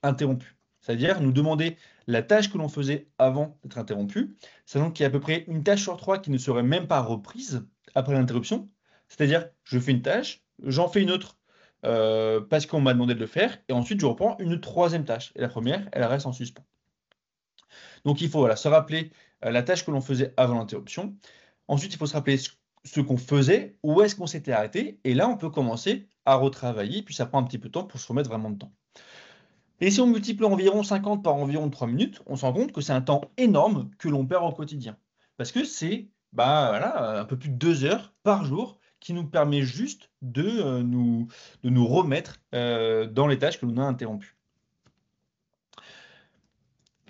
interrompue. C'est-à-dire nous demander la tâche que l'on faisait avant d'être interrompu, sachant qu'il y a à peu près une tâche sur 3 qui ne serait même pas reprise après l'interruption. C'est-à-dire, je fais une tâche, j'en fais une autre parce qu'on m'a demandé de le faire, et ensuite je reprends une troisième tâche. Et la première, elle reste en suspens. Donc il faut voilà, se rappeler la tâche que l'on faisait avant l'interruption. Ensuite, il faut se rappeler ce qu'on faisait, où est-ce qu'on s'était arrêté, et là, on peut commencer à retravailler, puis ça prend un petit peu de temps pour se remettre vraiment dedans. Et si on multiplie environ 50 par environ 3 minutes, on se rend compte que c'est un temps énorme que l'on perd au quotidien. Parce que c'est voilà, un peu plus de 2 heures par jour qui nous permet juste de nous remettre dans les tâches que l'on a interrompues.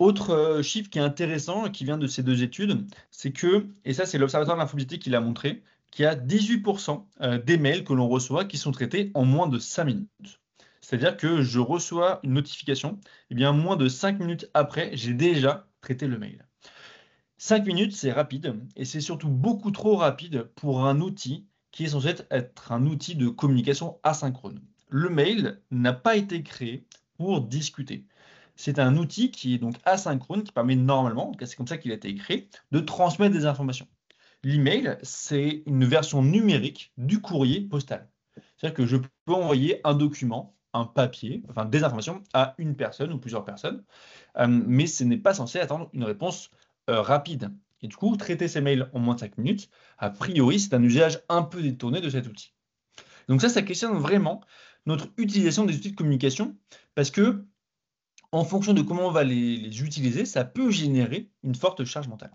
Autre chiffre qui est intéressant et qui vient de ces 2 études, c'est que, et ça c'est l'Observatoire de l'infomobilité qui l'a montré, qu'il y a 18% des mails que l'on reçoit qui sont traités en moins de 5 minutes. C'est-à-dire que je reçois une notification, et bien moins de 5 minutes après, j'ai déjà traité le mail. 5 minutes, c'est rapide, et c'est surtout beaucoup trop rapide pour un outil qui est censé être un outil de communication asynchrone. Le mail n'a pas été créé pour discuter. C'est un outil qui est donc asynchrone, qui permet normalement, en tout cas c'est comme ça qu'il a été créé, de transmettre des informations. L'email, c'est une version numérique du courrier postal. C'est-à-dire que je peux envoyer un document, un papier, enfin des informations à une personne ou plusieurs personnes, mais ce n'est pas censé attendre une réponse rapide. Et du coup, traiter ces mails en moins de 5 minutes, a priori, c'est un usage un peu détourné de cet outil. Donc ça questionne vraiment notre utilisation des outils de communication, parce que en fonction de comment on va les utiliser, ça peut générer une forte charge mentale.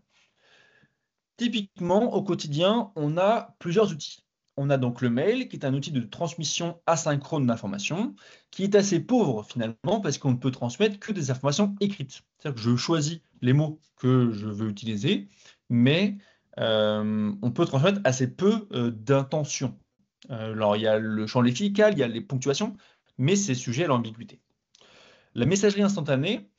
Typiquement, au quotidien, on a plusieurs outils. On a donc le mail, qui est un outil de transmission asynchrone d'informations, qui est assez pauvre finalement, parce qu'on ne peut transmettre que des informations écrites. C'est-à-dire que je choisis les mots que je veux utiliser, mais on peut transmettre assez peu d'intentions. Alors, il y a le champ lexical, il y a les ponctuations, mais c'est sujet à l'ambiguïté. La messagerie instantanée,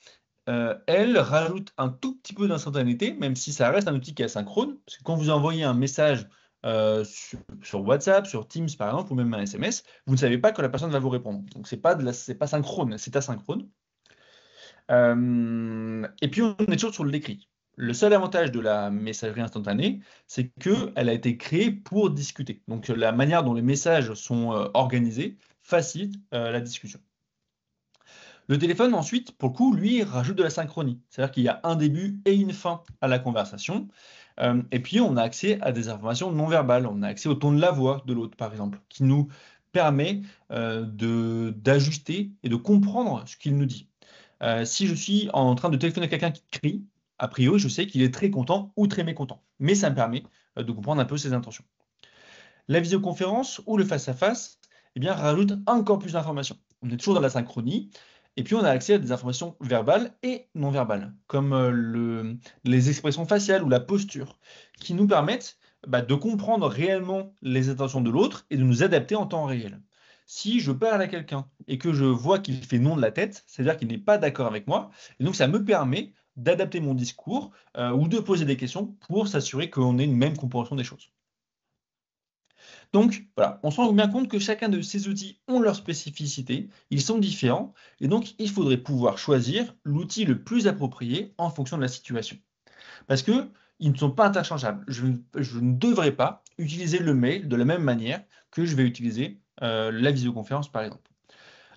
elle rajoute un tout petit peu d'instantanéité, même si ça reste un outil qui est asynchrone, parce que quand vous envoyez un message sur WhatsApp, sur Teams par exemple, ou même un SMS, vous ne savez pas que la personne va vous répondre. Donc c'est pas synchrone, c'est asynchrone. Et puis on est toujours sur l'écrit. Le seul avantage de la messagerie instantanée, c'est qu'elle a été créée pour discuter. Donc la manière dont les messages sont organisés facilite la discussion. Le téléphone, ensuite, pour le coup, lui, rajoute de la synchronie. C'est-à-dire qu'il y a un début et une fin à la conversation. Et puis, on a accès à des informations non verbales. On a accès au ton de la voix de l'autre, par exemple, qui nous permet d'ajuster et de comprendre ce qu'il nous dit. Si je suis en train de téléphoner à quelqu'un qui crie, a priori, je sais qu'il est très content ou très mécontent. Mais ça me permet de comprendre un peu ses intentions. La visioconférence ou le face-à-face, eh bien, rajoute encore plus d'informations. On est toujours dans la synchronie. Et puis, on a accès à des informations verbales et non verbales, comme les expressions faciales ou la posture, qui nous permettent de comprendre réellement les intentions de l'autre et de nous adapter en temps réel. Si je parle à quelqu'un et que je vois qu'il fait non de la tête, c'est-à-dire qu'il n'est pas d'accord avec moi, et donc ça me permet d'adapter mon discours ou de poser des questions pour s'assurer qu'on ait une même compréhension des choses. Donc voilà, on se rend bien compte que chacun de ces outils ont leur spécificité, ils sont différents, et donc il faudrait pouvoir choisir l'outil le plus approprié en fonction de la situation. Parce qu'ils ne sont pas interchangeables. Je ne devrais pas utiliser le mail de la même manière que je vais utiliser la visioconférence, par exemple.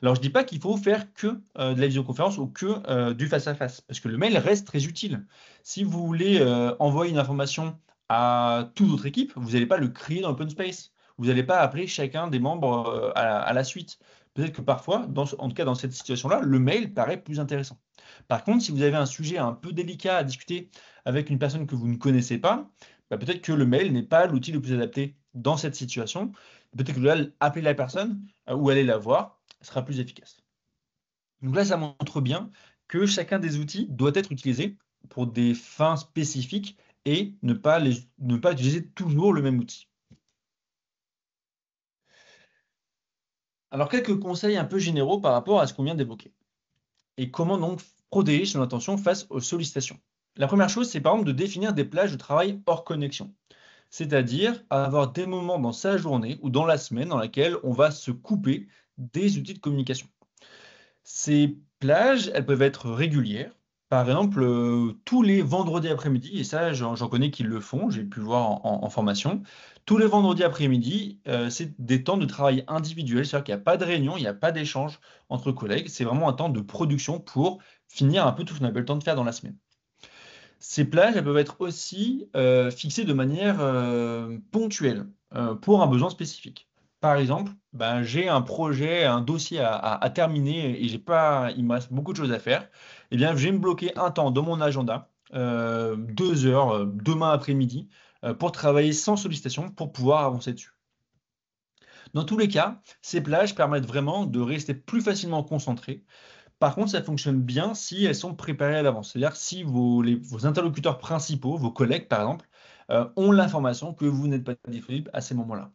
Alors, je ne dis pas qu'il faut faire que de la visioconférence ou que du face-à-face, parce que le mail reste très utile. Si vous voulez envoyer une information à toute votre équipe, vous n'allez pas le crier dans l'open space. Vous n'allez pas appeler chacun des membres à la suite. Peut-être que parfois, en tout cas dans cette situation-là, le mail paraît plus intéressant. Par contre, si vous avez un sujet un peu délicat à discuter avec une personne que vous ne connaissez pas, peut-être que le mail n'est pas l'outil le plus adapté dans cette situation. Peut-être que là, appeler la personne ou aller la voir sera plus efficace. Donc là, ça montre bien que chacun des outils doit être utilisé pour des fins spécifiques et ne pas utiliser toujours le même outil. Alors, quelques conseils un peu généraux par rapport à ce qu'on vient d'évoquer. Et comment donc protéger son attention face aux sollicitations. La première chose, c'est par exemple de définir des plages de travail hors connexion. C'est-à-dire avoir des moments dans sa journée ou dans la semaine dans laquelle on va se couper des outils de communication. Ces plages, elles peuvent être régulières. Par exemple, tous les vendredis après-midi, et ça, j'en connais qui le font, j'ai pu le voir en formation. Tous les vendredis après-midi, c'est des temps de travail individuel, c'est-à-dire qu'il n'y a pas de réunion, il n'y a pas d'échange entre collègues. C'est vraiment un temps de production pour finir un peu tout ce qu'on appelle le temps de faire dans la semaine. Ces plages, elles peuvent être aussi fixées de manière ponctuelle pour un besoin spécifique. Par exemple, ben, j'ai un projet, un dossier à terminer et il me reste beaucoup de choses à faire. Eh bien, je vais me bloquer un temps dans mon agenda, 2 heures, demain après-midi, pour travailler sans sollicitation pour pouvoir avancer dessus. Dans tous les cas, ces plages permettent vraiment de rester plus facilement concentré. Par contre, ça fonctionne bien si elles sont préparées à l'avance. C'est-à-dire si vos interlocuteurs principaux, vos collègues par exemple, ont l'information que vous n'êtes pas disponible à ces moments-là.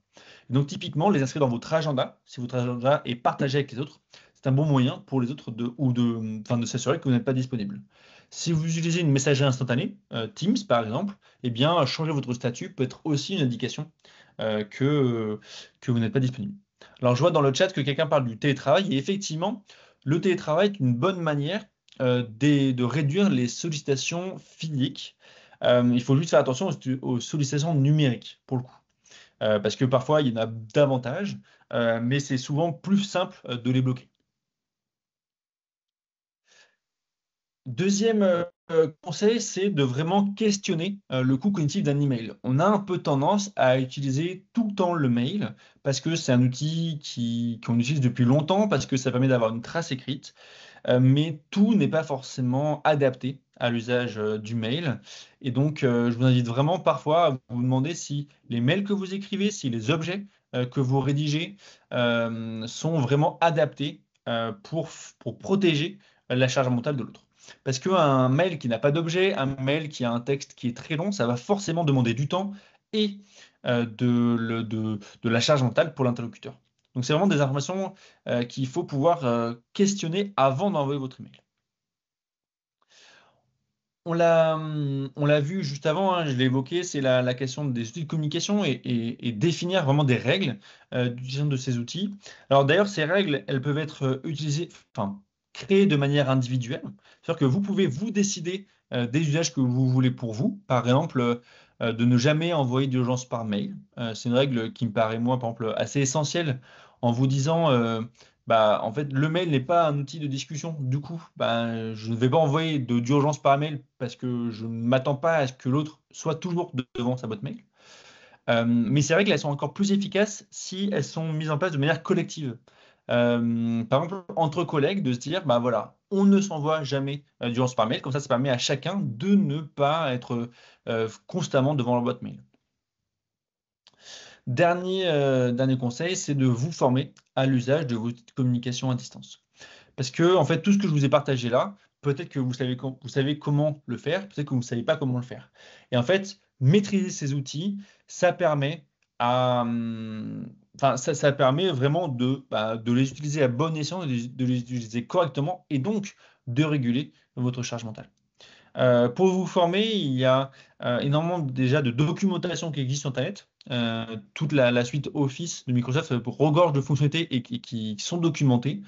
Donc typiquement, les inscrire dans votre agenda, si votre agenda est partagé avec les autres, c'est un bon moyen pour les autres de s'assurer que vous n'êtes pas disponible. Si vous utilisez une messagerie instantanée, Teams par exemple, eh bien, changer votre statut peut être aussi une indication que vous n'êtes pas disponible. Alors je vois dans le chat que quelqu'un parle du télétravail et effectivement, le télétravail est une bonne manière de réduire les sollicitations physiques. Il faut juste faire attention aux sollicitations numériques, pour le coup. Parce que parfois, il y en a davantage, mais c'est souvent plus simple de les bloquer. Deuxième conseil, c'est de vraiment questionner le coût cognitif d'un email. On a un peu tendance à utiliser tout le temps le mail parce que c'est un outil qu'on utilise depuis longtemps, parce que ça permet d'avoir une trace écrite. Mais tout n'est pas forcément adapté à l'usage du mail. Et donc, je vous invite vraiment parfois à vous demander si les mails que vous écrivez, si les objets que vous rédigez sont vraiment adaptés pour protéger la charge mentale de l'autre. Parce qu'un mail qui n'a pas d'objet, un mail qui a un texte qui est très long, ça va forcément demander du temps et de la charge mentale pour l'interlocuteur. Donc, c'est vraiment des informations qu'il faut pouvoir questionner avant d'envoyer votre email. On l'a vu juste avant, hein, je l'ai évoqué, c'est la question des outils de communication et définir vraiment des règles d'utilisation de ces outils. Alors d'ailleurs, ces règles, elles peuvent être utilisées, enfin, créées de manière individuelle. C'est-à-dire que vous pouvez vous décider des usages que vous voulez pour vous. Par exemple, de ne jamais envoyer d'urgence par mail. C'est une règle qui me paraît, moi, par exemple, assez essentielle en vous disant bah, en fait, le mail n'est pas un outil de discussion. Du coup, bah, je ne vais pas envoyer d'urgence par mail parce que je ne m'attends pas à ce que l'autre soit toujours devant sa boîte mail. Mais c'est vrai qu'elles sont encore plus efficaces si elles sont mises en place de manière collective. Par exemple, entre collègues, de se dire, bah voilà, on ne s'envoie jamais d'urgence par mail. Comme ça permet à chacun de ne pas être constamment devant la boîte mail. Dernier conseil, c'est de vous former à l'usage de vos communications à distance. Parce que, en fait, tout ce que je vous ai partagé là, peut-être que vous savez comment le faire, peut-être que vous ne savez pas comment le faire. Et en fait, maîtriser ces outils, ça permet enfin, ça permet vraiment de les utiliser à bon escient, de les utiliser correctement et donc de réguler votre charge mentale. Pour vous former, il y a énormément déjà de documentation qui existe sur Internet. Toute la suite Office de Microsoft regorge de fonctionnalités et qui sont documentées.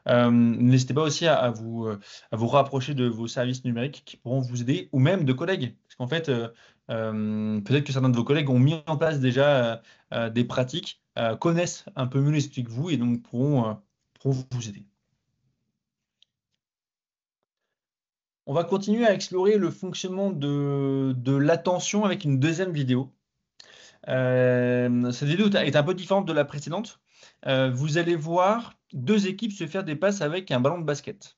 N'hésitez pas aussi à vous rapprocher de vos services numériques qui pourront vous aider, ou même de collègues. Parce qu'en fait, peut-être que certains de vos collègues ont mis en place déjà des pratiques, connaissent un peu mieux les outils que vous et donc pourront vous aider. On va continuer à explorer le fonctionnement de l'attention avec une deuxième vidéo. Cette vidéo est un peu différente de la précédente. Vous allez voir deux équipes se faire des passes avec un ballon de basket.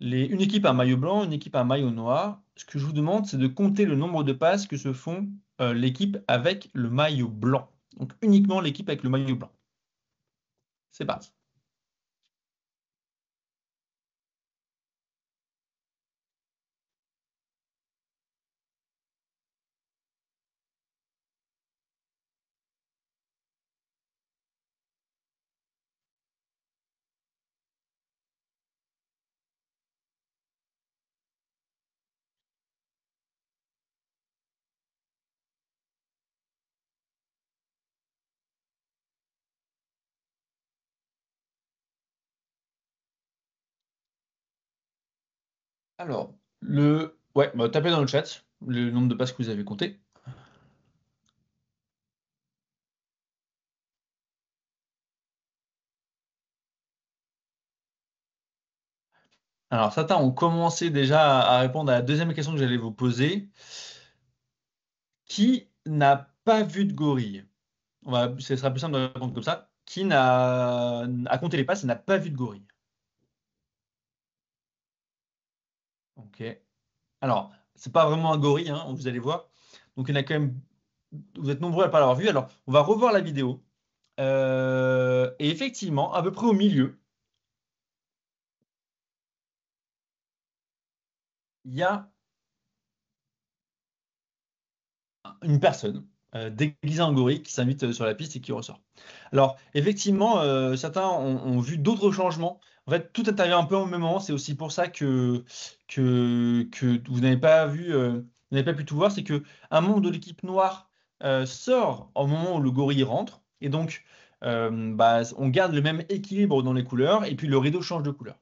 Une équipe a un maillot blanc, une équipe a un maillot noir. Ce que je vous demande, c'est de compter le nombre de passes que se font l'équipe avec le maillot blanc. Donc uniquement l'équipe avec le maillot blanc. C'est parti. Alors, ouais, tapez dans le chat le nombre de passes que vous avez compté. Alors, certains ont commencé déjà à répondre à la deuxième question que j'allais vous poser. Qui n'a pas vu de gorille? Ce sera plus simple de répondre comme ça. Qui a compté les passes et n'a pas vu de gorille? Ok. Alors, c'est pas vraiment un gorille, hein, vous allez voir. Donc, il y en a quand même. Vous êtes nombreux à ne pas l'avoir vu. Alors, on va revoir la vidéo. Et effectivement, à peu près au milieu, il y a une personne déguisée en gorille qui s'invite sur la piste et qui ressort. Alors, effectivement, certains ont vu d'autres changements. En fait, tout intervient un peu au même moment. C'est aussi pour ça que vous n'avez pas vu, vous n'avez pas pu tout voir. C'est que un membre de l'équipe noire sort au moment où le gorille rentre. Et donc, on garde le même équilibre dans les couleurs. Et puis, le rideau change de couleur.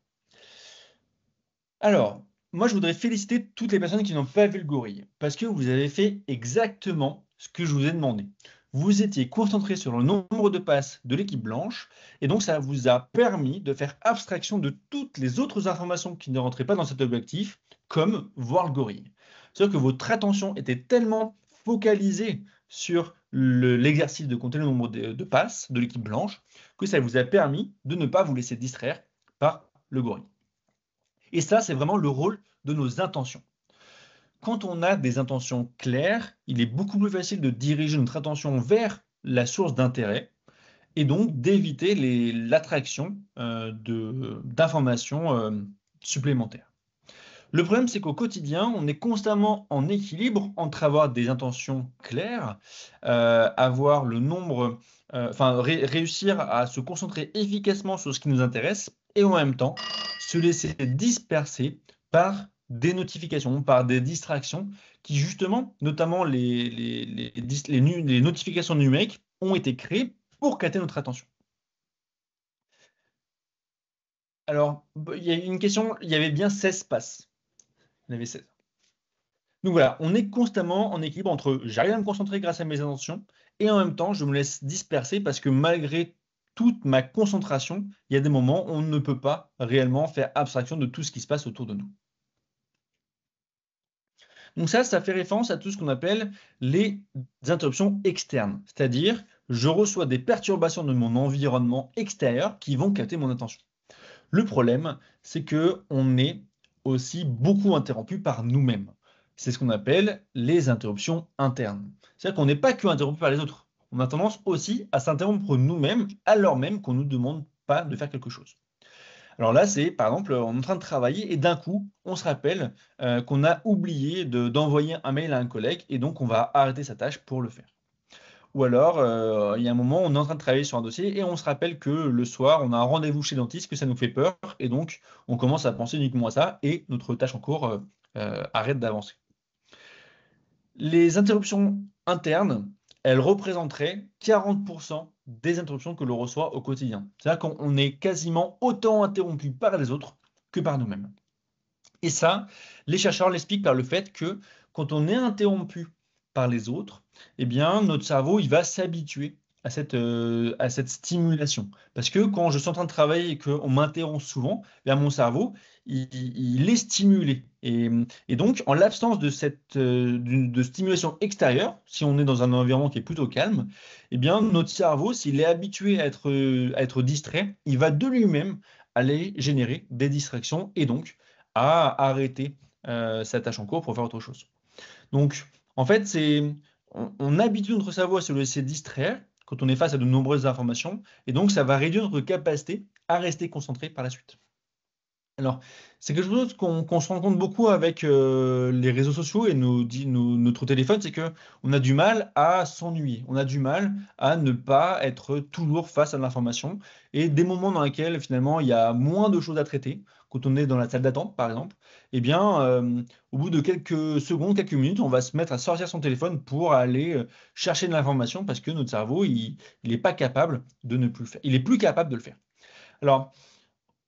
Alors, moi, je voudrais féliciter toutes les personnes qui n'ont pas vu le gorille, parce que vous avez fait exactement ce que je vous ai demandé. Vous étiez concentré sur le nombre de passes de l'équipe blanche, et donc ça vous a permis de faire abstraction de toutes les autres informations qui ne rentraient pas dans cet objectif, comme voir le gorille. C'est-à-dire que votre attention était tellement focalisée sur l'exercice de compter le nombre de passes de l'équipe blanche, que ça vous a permis de ne pas vous laisser distraire par le gorille. Et ça, c'est vraiment le rôle de nos intentions. Quand on a des intentions claires, il est beaucoup plus facile de diriger notre attention vers la source d'intérêt et donc d'éviter l'attraction d'informations supplémentaires. Le problème, c'est qu'au quotidien, on est constamment en équilibre entre avoir des intentions claires, avoir le nombre, réussir à se concentrer efficacement sur ce qui nous intéresse et en même temps se laisser disperser par des notifications, par des distractions qui justement, notamment les notifications numériques, ont été créées pour capter notre attention. Alors, il y a une question, il y avait bien 16 passes. Il y en avait 16. Donc voilà, on est constamment en équilibre entre j'arrive à me concentrer grâce à mes intentions et en même temps je me laisse disperser parce que malgré toute ma concentration, il y a des moments où on ne peut pas réellement faire abstraction de tout ce qui se passe autour de nous. Donc ça fait référence à tout ce qu'on appelle les interruptions externes, c'est-à-dire je reçois des perturbations de mon environnement extérieur qui vont capter mon attention. Le problème, c'est que on est aussi beaucoup interrompu par nous-mêmes. C'est ce qu'on appelle les interruptions internes. C'est-à-dire qu'on n'est pas que interrompu par les autres. On a tendance aussi à s'interrompre nous-mêmes alors même qu'on ne nous demande pas de faire quelque chose. Alors là, c'est par exemple, on est en train de travailler et d'un coup, on se rappelle qu'on a oublié d'envoyer un mail à un collègue et donc on va arrêter sa tâche pour le faire. Ou alors, il y a un moment, on est en train de travailler sur un dossier et on se rappelle que le soir, on a un rendez-vous chez le dentiste, que ça nous fait peur et donc on commence à penser uniquement à ça et notre tâche en cours arrête d'avancer. Les interruptions internes, elles représenteraient 40% des interruptions que l'on reçoit au quotidien. C'est-à-dire qu'on est quasiment autant interrompu par les autres que par nous-mêmes. Et ça, les chercheurs l'expliquent par le fait que quand on est interrompu par les autres, eh bien, notre cerveau il va s'habituer à cette stimulation. Parce que quand je suis en train de travailler et qu'on m'interrompt souvent, eh bien, mon cerveau, il est stimulé. Et donc, en l'absence de de stimulation extérieure, si on est dans un environnement qui est plutôt calme, eh bien, notre cerveau, s'il est habitué à être distrait, il va de lui-même aller générer des distractions et donc à arrêter sa tâche en cours pour faire autre chose. Donc, en fait, on habitue notre cerveau à se laisser distraire quand on est face à de nombreuses informations, et donc ça va réduire notre capacité à rester concentré par la suite. Alors, c'est quelque chose qu'on se rend compte beaucoup avec les réseaux sociaux et notre téléphone, c'est qu'on a du mal à s'ennuyer, on a du mal à ne pas être toujours face à l'information, et des moments dans lesquels finalement il y a moins de choses à traiter, quand on est dans la salle d'attente par exemple, eh bien, au bout de quelques secondes, quelques minutes, on va se mettre à sortir son téléphone pour aller chercher de l'information parce que notre cerveau, il n'est pas capable de ne plus le faire. Il est plus capable de le faire. Alors,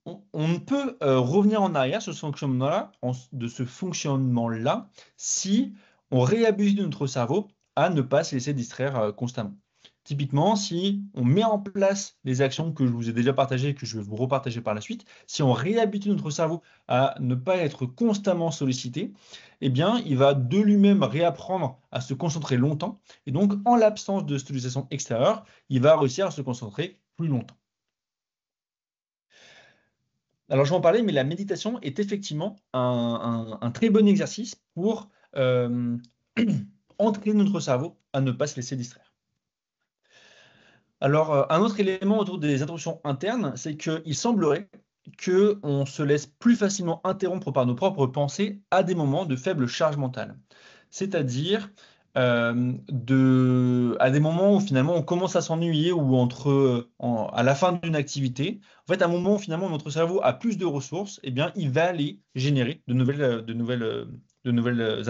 on peut revenir en arrière sur de ce fonctionnement-là si on réhabitue notre cerveau à ne pas se laisser distraire constamment. Typiquement, si on met en place les actions que je vous ai déjà partagées et que je vais vous repartager par la suite, si on réhabitue notre cerveau à ne pas être constamment sollicité, eh bien, il va de lui-même réapprendre à se concentrer longtemps. Et donc, en l'absence de stimulation extérieure, il va réussir à se concentrer plus longtemps. Alors, je vais en parler, mais la méditation est effectivement un très bon exercice pour entraîner notre cerveau à ne pas se laisser distraire. Alors, un autre élément autour des interruptions internes, c'est qu'il semblerait qu'on se laisse plus facilement interrompre par nos propres pensées à des moments de faible charge mentale. C'est-à-dire à des moments où finalement on commence à s'ennuyer ou à la fin d'une activité. En fait, à un moment où finalement notre cerveau a plus de ressources, eh bien, il va aller générer de nouvelles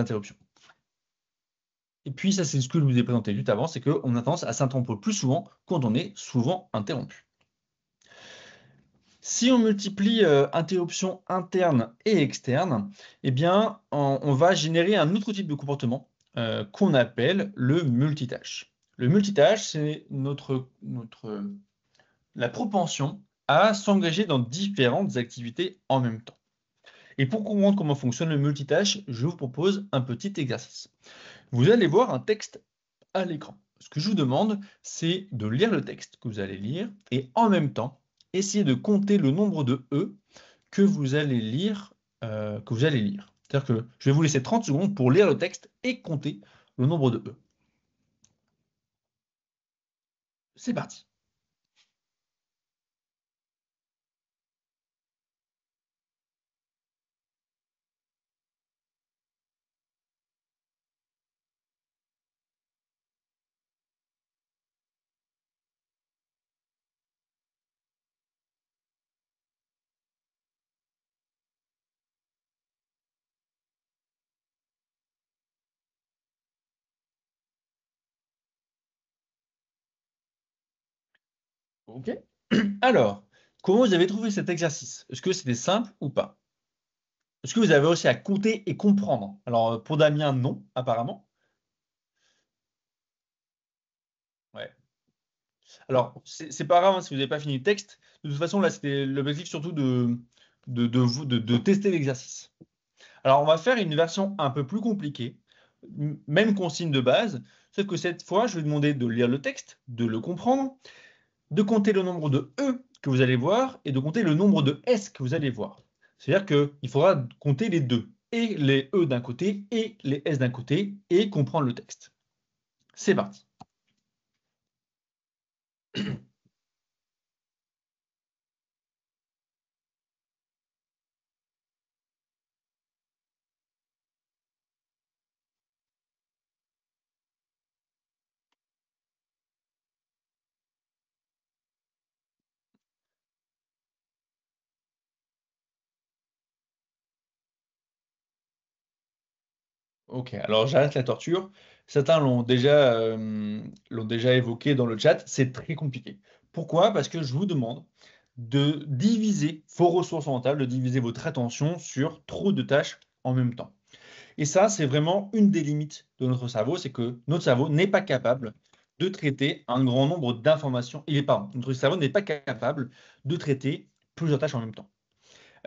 interruptions. Et puis, ça, c'est ce que je vous ai présenté juste avant, c'est qu'on a tendance à s'interrompre plus souvent quand on est souvent interrompu. Si on multiplie interruptions internes et externes, eh bien, on va générer un autre type de comportement qu'on appelle le multitâche. Le multitâche, c'est la propension à s'engager dans différentes activités en même temps. Et pour comprendre comment fonctionne le multitâche, je vous propose un petit exercice. Vous allez voir un texte à l'écran. Ce que je vous demande, c'est de lire le texte que vous allez lire et en même temps, essayer de compter le nombre de E que vous allez lire. C'est-à-dire que je vais vous laisser 30 secondes pour lire le texte et compter le nombre de E. C'est parti. OK. Alors, comment vous avez trouvé cet exercice? Est-ce que c'était simple ou pas? Est-ce que vous avez réussi à compter et comprendre? Alors, pour Damien, non, apparemment. Ouais. Alors, c'est pas grave hein, si vous n'avez pas fini le texte. De toute façon, là, c'était l'objectif surtout de tester l'exercice. Alors, on va faire une version un peu plus compliquée, même consigne de base, sauf que cette fois, je vais demander de lire le texte, de le comprendre, de compter le nombre de E que vous allez voir et de compter le nombre de S que vous allez voir. C'est-à-dire qu'il faudra compter les deux, et les E d'un côté et les S d'un côté, et comprendre le texte. C'est parti. Ok, alors j'arrête la torture. Certains l'ont déjà évoqué dans le chat, c'est très compliqué. Pourquoi? Parce que je vous demande de diviser vos ressources mentales, de diviser votre attention sur trop de tâches en même temps. Et ça, c'est vraiment une des limites de notre cerveau, c'est que notre cerveau n'est pas capable de traiter un grand nombre d'informations. Notre cerveau n'est pas capable de traiter plusieurs tâches en même temps.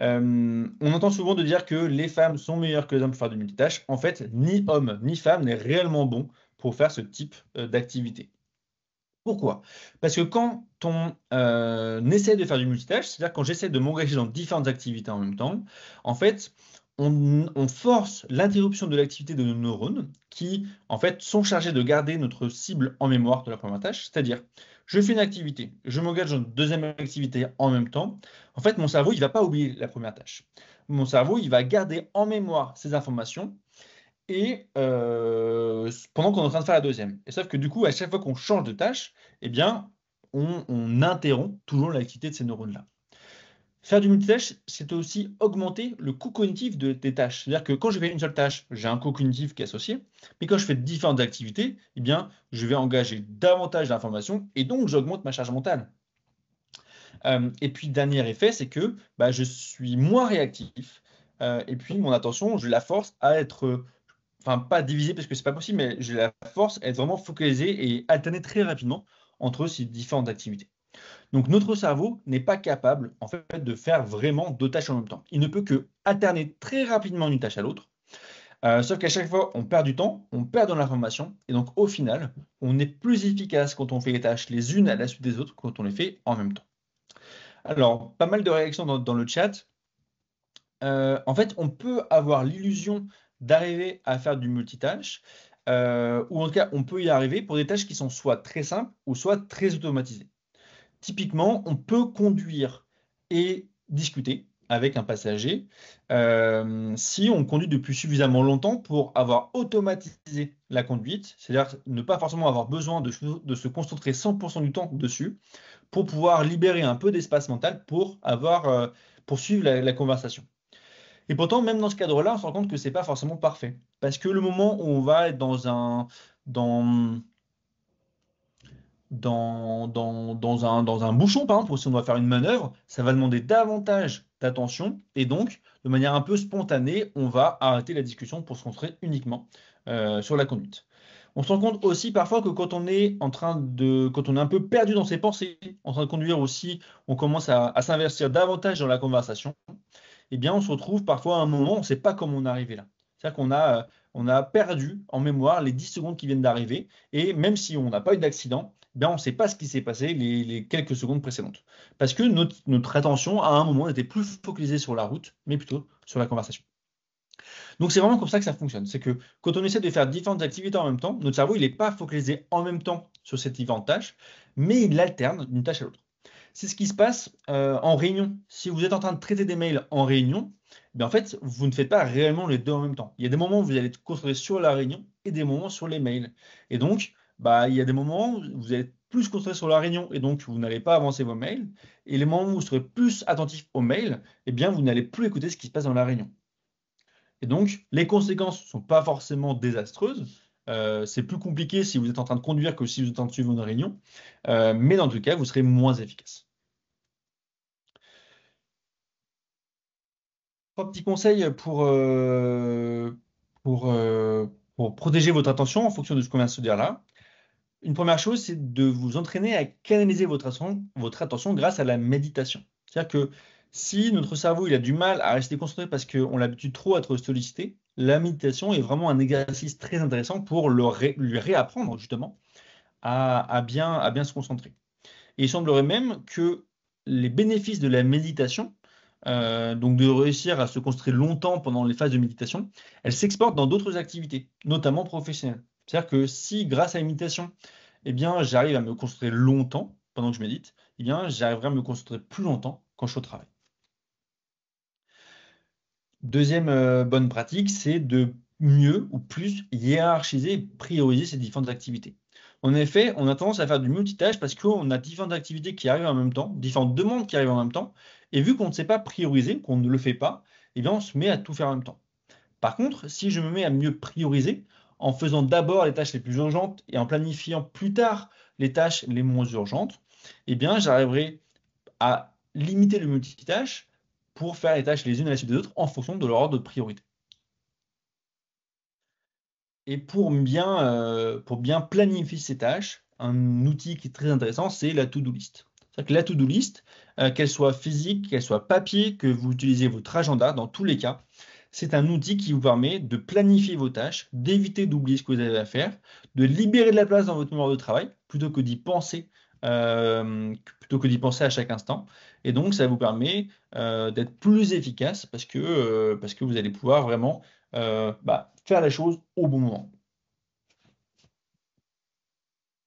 On entend souvent de dire que les femmes sont meilleures que les hommes pour faire du multitâche. En fait, ni homme ni femme n'est réellement bon pour faire ce type d'activité. Pourquoi? Parce que quand on essaie de faire du multitâche, c'est-à-dire quand j'essaie de m'engager dans différentes activités en même temps, en fait, on force l'interruption de l'activité de nos neurones qui, en fait, sont chargés de garder notre cible en mémoire de la première tâche. C'est-à-dire, je fais une activité, je m'engage dans une deuxième activité en même temps. En fait, mon cerveau, il ne va pas oublier la première tâche. Mon cerveau, il va garder en mémoire ces informations et pendant qu'on est en train de faire la deuxième. Et sauf que du coup, à chaque fois qu'on change de tâche, eh bien, on interrompt toujours l'activité de ces neurones-là. Faire du multitâche, c'est aussi augmenter le coût cognitif des tâches. C'est-à-dire que quand je fais une seule tâche, j'ai un coût cognitif qui est associé, mais quand je fais différentes activités, eh bien, je vais engager davantage d'informations et donc j'augmente ma charge mentale. Et puis, dernier effet, c'est que bah, je suis moins réactif. Et puis, mon attention, je la force à être, enfin, pas divisée parce que c'est pas possible, mais je la force à être vraiment focalisée et alterner très rapidement entre ces différentes activités. Donc, notre cerveau n'est pas capable, en fait, de faire vraiment deux tâches en même temps. Il ne peut que alterner très rapidement d'une tâche à l'autre. Sauf qu'à chaque fois, on perd du temps, on perd de l'information, et donc au final, on est plus efficace quand on fait les tâches les unes à la suite des autres, quand on les fait en même temps. Alors, pas mal de réactions dans le chat. En fait, on peut avoir l'illusion d'arriver à faire du multitâche, ou en tout cas, on peut y arriver pour des tâches qui sont soit très simples ou soit très automatisées. Typiquement, on peut conduire et discuter avec un passager si on conduit depuis suffisamment longtemps pour avoir automatisé la conduite, c'est-à-dire ne pas forcément avoir besoin de se concentrer 100% du temps dessus, pour pouvoir libérer un peu d'espace mental pour poursuivre la conversation. Et pourtant, même dans ce cadre-là, on se rend compte que c'est pas forcément parfait. Parce que le moment où on va être dans, dans un bouchon, par exemple, ou si on doit faire une manœuvre, ça va demander davantage d'attention. Et donc, de manière un peu spontanée, on va arrêter la discussion pour se concentrer uniquement sur la conduite. On se rend compte aussi parfois que quand on est quand on est un peu perdu dans ses pensées, en train de conduire aussi, on commence à s'investir davantage dans la conversation. Eh bien, on se retrouve parfois à un moment, on ne sait pas comment on est arrivé là. C'est-à-dire on a perdu en mémoire les 10 secondes qui viennent d'arriver, et même si on n'a pas eu d'accident, eh bien, on ne sait pas ce qui s'est passé les quelques secondes précédentes. Parce que notre attention, à un moment, n'était plus focalisée sur la route, mais plutôt sur la conversation. Donc, c'est vraiment comme ça que ça fonctionne. C'est que quand on essaie de faire différentes activités en même temps, notre cerveau, il n'est pas focalisé en même temps sur ces différentes tâches, mais il alterne d'une tâche à l'autre. C'est ce qui se passe en réunion. Si vous êtes en train de traiter des mails en réunion, ben en fait, vous ne faites pas réellement les deux en même temps. Il y a des moments où vous allez être concentré sur la réunion et des moments sur les mails. Et donc, bah, il y a des moments où vous allez être plus concentré sur la réunion et donc vous n'allez pas avancer vos mails. Et les moments où vous serez plus attentif aux mails, eh bien, vous n'allez plus écouter ce qui se passe dans la réunion. Et donc, les conséquences ne sont pas forcément désastreuses. C'est plus compliqué si vous êtes en train de conduire que si vous êtes en train de suivre une réunion. Mais dans tout cas, vous serez moins efficace. Trois petits conseils pour protéger votre attention en fonction de ce qu'on vient de se dire là. Une première chose, c'est de vous entraîner à canaliser votre attention grâce à la méditation. C'est-à-dire que si notre cerveau il a du mal à rester concentré parce qu'on a l'habitude trop à être sollicité, la méditation est vraiment un exercice très intéressant pour lui réapprendre justement à bien se concentrer. Et il semblerait même que les bénéfices de la méditation, donc de réussir à se concentrer longtemps pendant les phases de méditation, elles s'exportent dans d'autres activités, notamment professionnelles. C'est-à-dire que si, grâce à la méditation, eh bien, j'arrive à me concentrer longtemps pendant que je médite, eh bien, j'arriverai à me concentrer plus longtemps quand je suis au travail. Deuxième bonne pratique, c'est de mieux ou plus hiérarchiser et prioriser ces différentes activités. En effet, on a tendance à faire du multitâche parce qu'on a différentes activités qui arrivent en même temps, différentes demandes qui arrivent en même temps, et vu qu'on ne sait pas prioriser, qu'on ne le fait pas, eh bien, on se met à tout faire en même temps. Par contre, si je me mets à mieux prioriser, en faisant d'abord les tâches les plus urgentes et en planifiant plus tard les tâches les moins urgentes, eh bien, j'arriverai à limiter le multitâche pour faire les tâches les unes à la suite des autres en fonction de leur ordre de priorité. Et pour bien planifier ces tâches, un outil qui est très intéressant, c'est la to-do list. C'est-à-dire que la to-do list, qu'elle soit physique, qu'elle soit papier, que vous utilisez votre agenda, dans tous les cas, c'est un outil qui vous permet de planifier vos tâches, d'éviter d'oublier ce que vous avez à faire, de libérer de la place dans votre mémoire de travail, plutôt que d'y penser à chaque instant. Et donc, ça vous permet d'être plus efficace parce que vous allez pouvoir vraiment faire les choses au bon moment.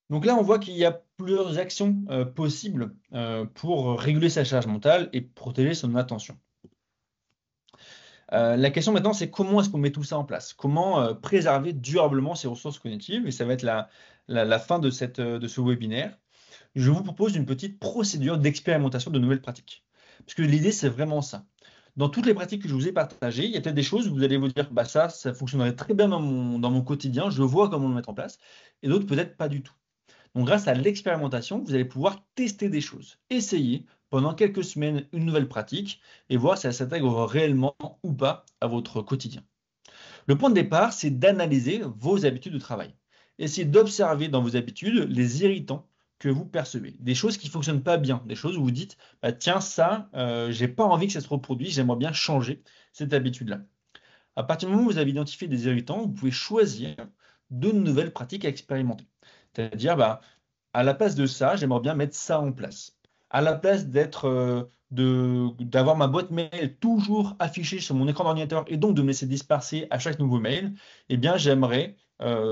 Donc là, on voit qu'il y a plusieurs actions possibles pour réguler sa charge mentale et protéger son attention. La question maintenant, c'est comment est-ce qu'on met tout ça en place? Comment préserver durablement ses ressources cognitives? Et ça va être la fin de ce webinaire. Je vous propose une petite procédure d'expérimentation de nouvelles pratiques. Parce que l'idée, c'est vraiment ça. Dans toutes les pratiques que je vous ai partagées, il y a peut-être des choses où vous allez vous dire bah ça fonctionnerait très bien dans mon quotidien, je vois comment le mettre en place, et d'autres peut-être pas du tout. Donc, grâce à l'expérimentation, vous allez pouvoir tester des choses, essayer pendant quelques semaines une nouvelle pratique et voir si elle s'intègre réellement ou pas à votre quotidien. Le point de départ, c'est d'analyser vos habitudes de travail. Essayez d'observer dans vos habitudes les irritants que vous percevez, des choses qui ne fonctionnent pas bien, des choses où vous dites bah, tiens, ça, j'ai pas envie que ça se reproduise, j'aimerais bien changer cette habitude-là. À partir du moment où vous avez identifié des irritants, vous pouvez choisir de nouvelles pratiques à expérimenter. C'est-à-dire, bah, à la place de ça, j'aimerais bien mettre ça en place. À la place d'avoir ma boîte mail toujours affichée sur mon écran d'ordinateur et donc de me laisser disperser à chaque nouveau mail, eh bien, j'aimerais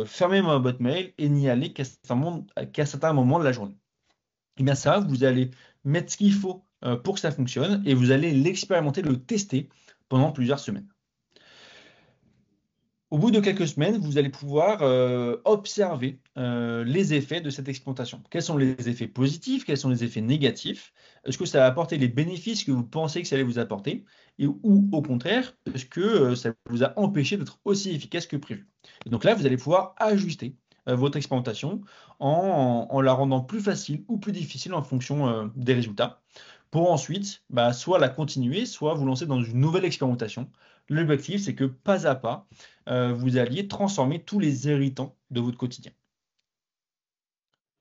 fermer ma boîte mail et n'y aller qu'à certains moments de la journée. Eh bien, ça, vous allez mettre ce qu'il faut pour que ça fonctionne et vous allez l'expérimenter, le tester pendant plusieurs semaines. Au bout de quelques semaines, vous allez pouvoir observer les effets de cette expérimentation. Quels sont les effets positifs? Quels sont les effets négatifs? Est-ce que ça va apporter les bénéfices que vous pensez que ça allait vous apporter? Ou au contraire, est-ce que ça vous a empêché d'être aussi efficace que prévu? Et donc là, vous allez pouvoir ajuster votre expérimentation en la rendant plus facile ou plus difficile en fonction des résultats, pour ensuite soit la continuer, soit vous lancer dans une nouvelle expérimentation. L'objectif, c'est que pas à pas, vous alliez transformer tous les irritants de votre quotidien.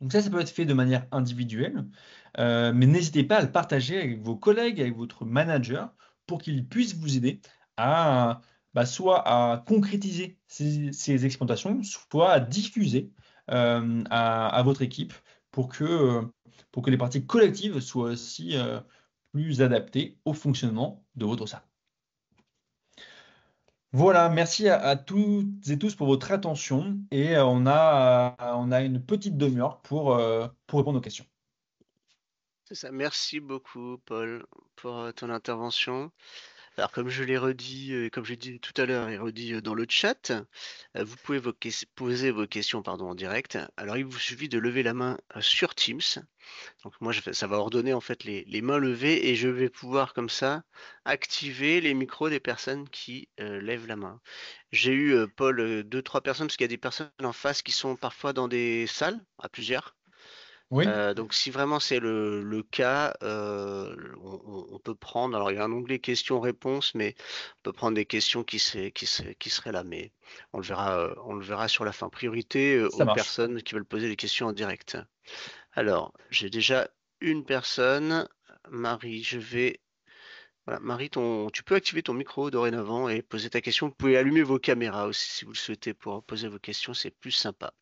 Donc ça peut être fait de manière individuelle, mais n'hésitez pas à le partager avec vos collègues, avec votre manager, pour qu'il puisse vous aider à soit à concrétiser ces expérimentations, soit à diffuser à votre équipe pour que les pratiques collectives soient aussi plus adaptées au fonctionnement de votre cerveau. Voilà, merci à toutes et tous pour votre attention et on a une petite demi-heure pour répondre aux questions. C'est ça. Merci beaucoup, Paul, pour ton intervention. Alors, comme je l'ai redit, comme je l'ai dit tout à l'heure et redit dans le chat, vous pouvez poser vos questions en direct. Alors, il vous suffit de lever la main sur Teams. Donc, moi, ça va ordonner en fait les mains levées et je vais pouvoir comme ça activer les micros des personnes qui lèvent la main. J'ai eu, Paul, 2-3 personnes, parce qu'il y a des personnes en face qui sont parfois dans des salles à plusieurs. Oui, Donc si vraiment c'est le cas, on peut prendre, alors il y a un onglet questions-réponses, mais on peut prendre des questions qui seraient là, mais on le verra sur la fin. Priorité ça aux marche. personnes qui veulent poser des questions en direct. Alors, j'ai déjà une personne, Marie, voilà, Marie, tu peux activer ton micro dorénavant et poser ta question. Vous pouvez allumer vos caméras aussi si vous le souhaitez pour poser vos questions, c'est plus sympa.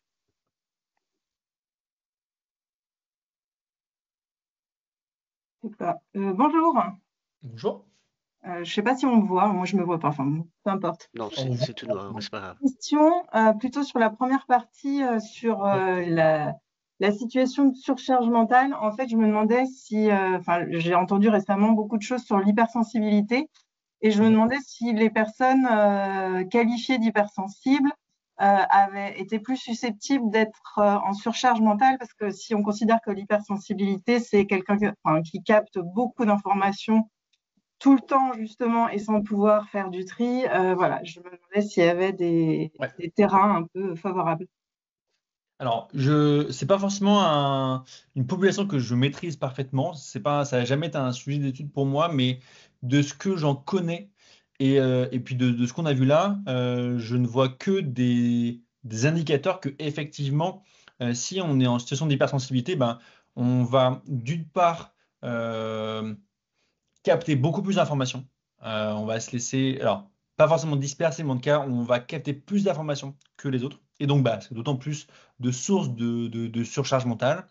Bonjour. Bonjour. Je ne sais pas si on me voit. Moi, je me vois pas. Enfin, bon, peu importe. Non, On c'est tout noir, mais c'est pas grave. Question plutôt sur la première partie, sur la situation de surcharge mentale. En fait, je me demandais si, j'ai entendu récemment beaucoup de choses sur l'hypersensibilité, et je me demandais si les personnes qualifiées d'hypersensibles étaient plus susceptibles d'être en surcharge mentale, parce que si on considère que l'hypersensibilité, c'est quelqu'un qui capte beaucoup d'informations tout le temps, justement, et sans pouvoir faire du tri, voilà, je me demandais s'il y avait des terrains un peu favorables. Alors, c'est pas forcément une population que je maîtrise parfaitement. Ça n'a jamais été un sujet d'étude pour moi, mais de ce que j'en connais et puis de ce qu'on a vu là, je ne vois que des indicateurs que effectivement, si on est en situation d'hypersensibilité, on va d'une part capter beaucoup plus d'informations. On va se laisser, alors pas forcément disperser, mais en tout cas, on va capter plus d'informations que les autres. Et donc, c'est d'autant plus de sources de surcharge mentale.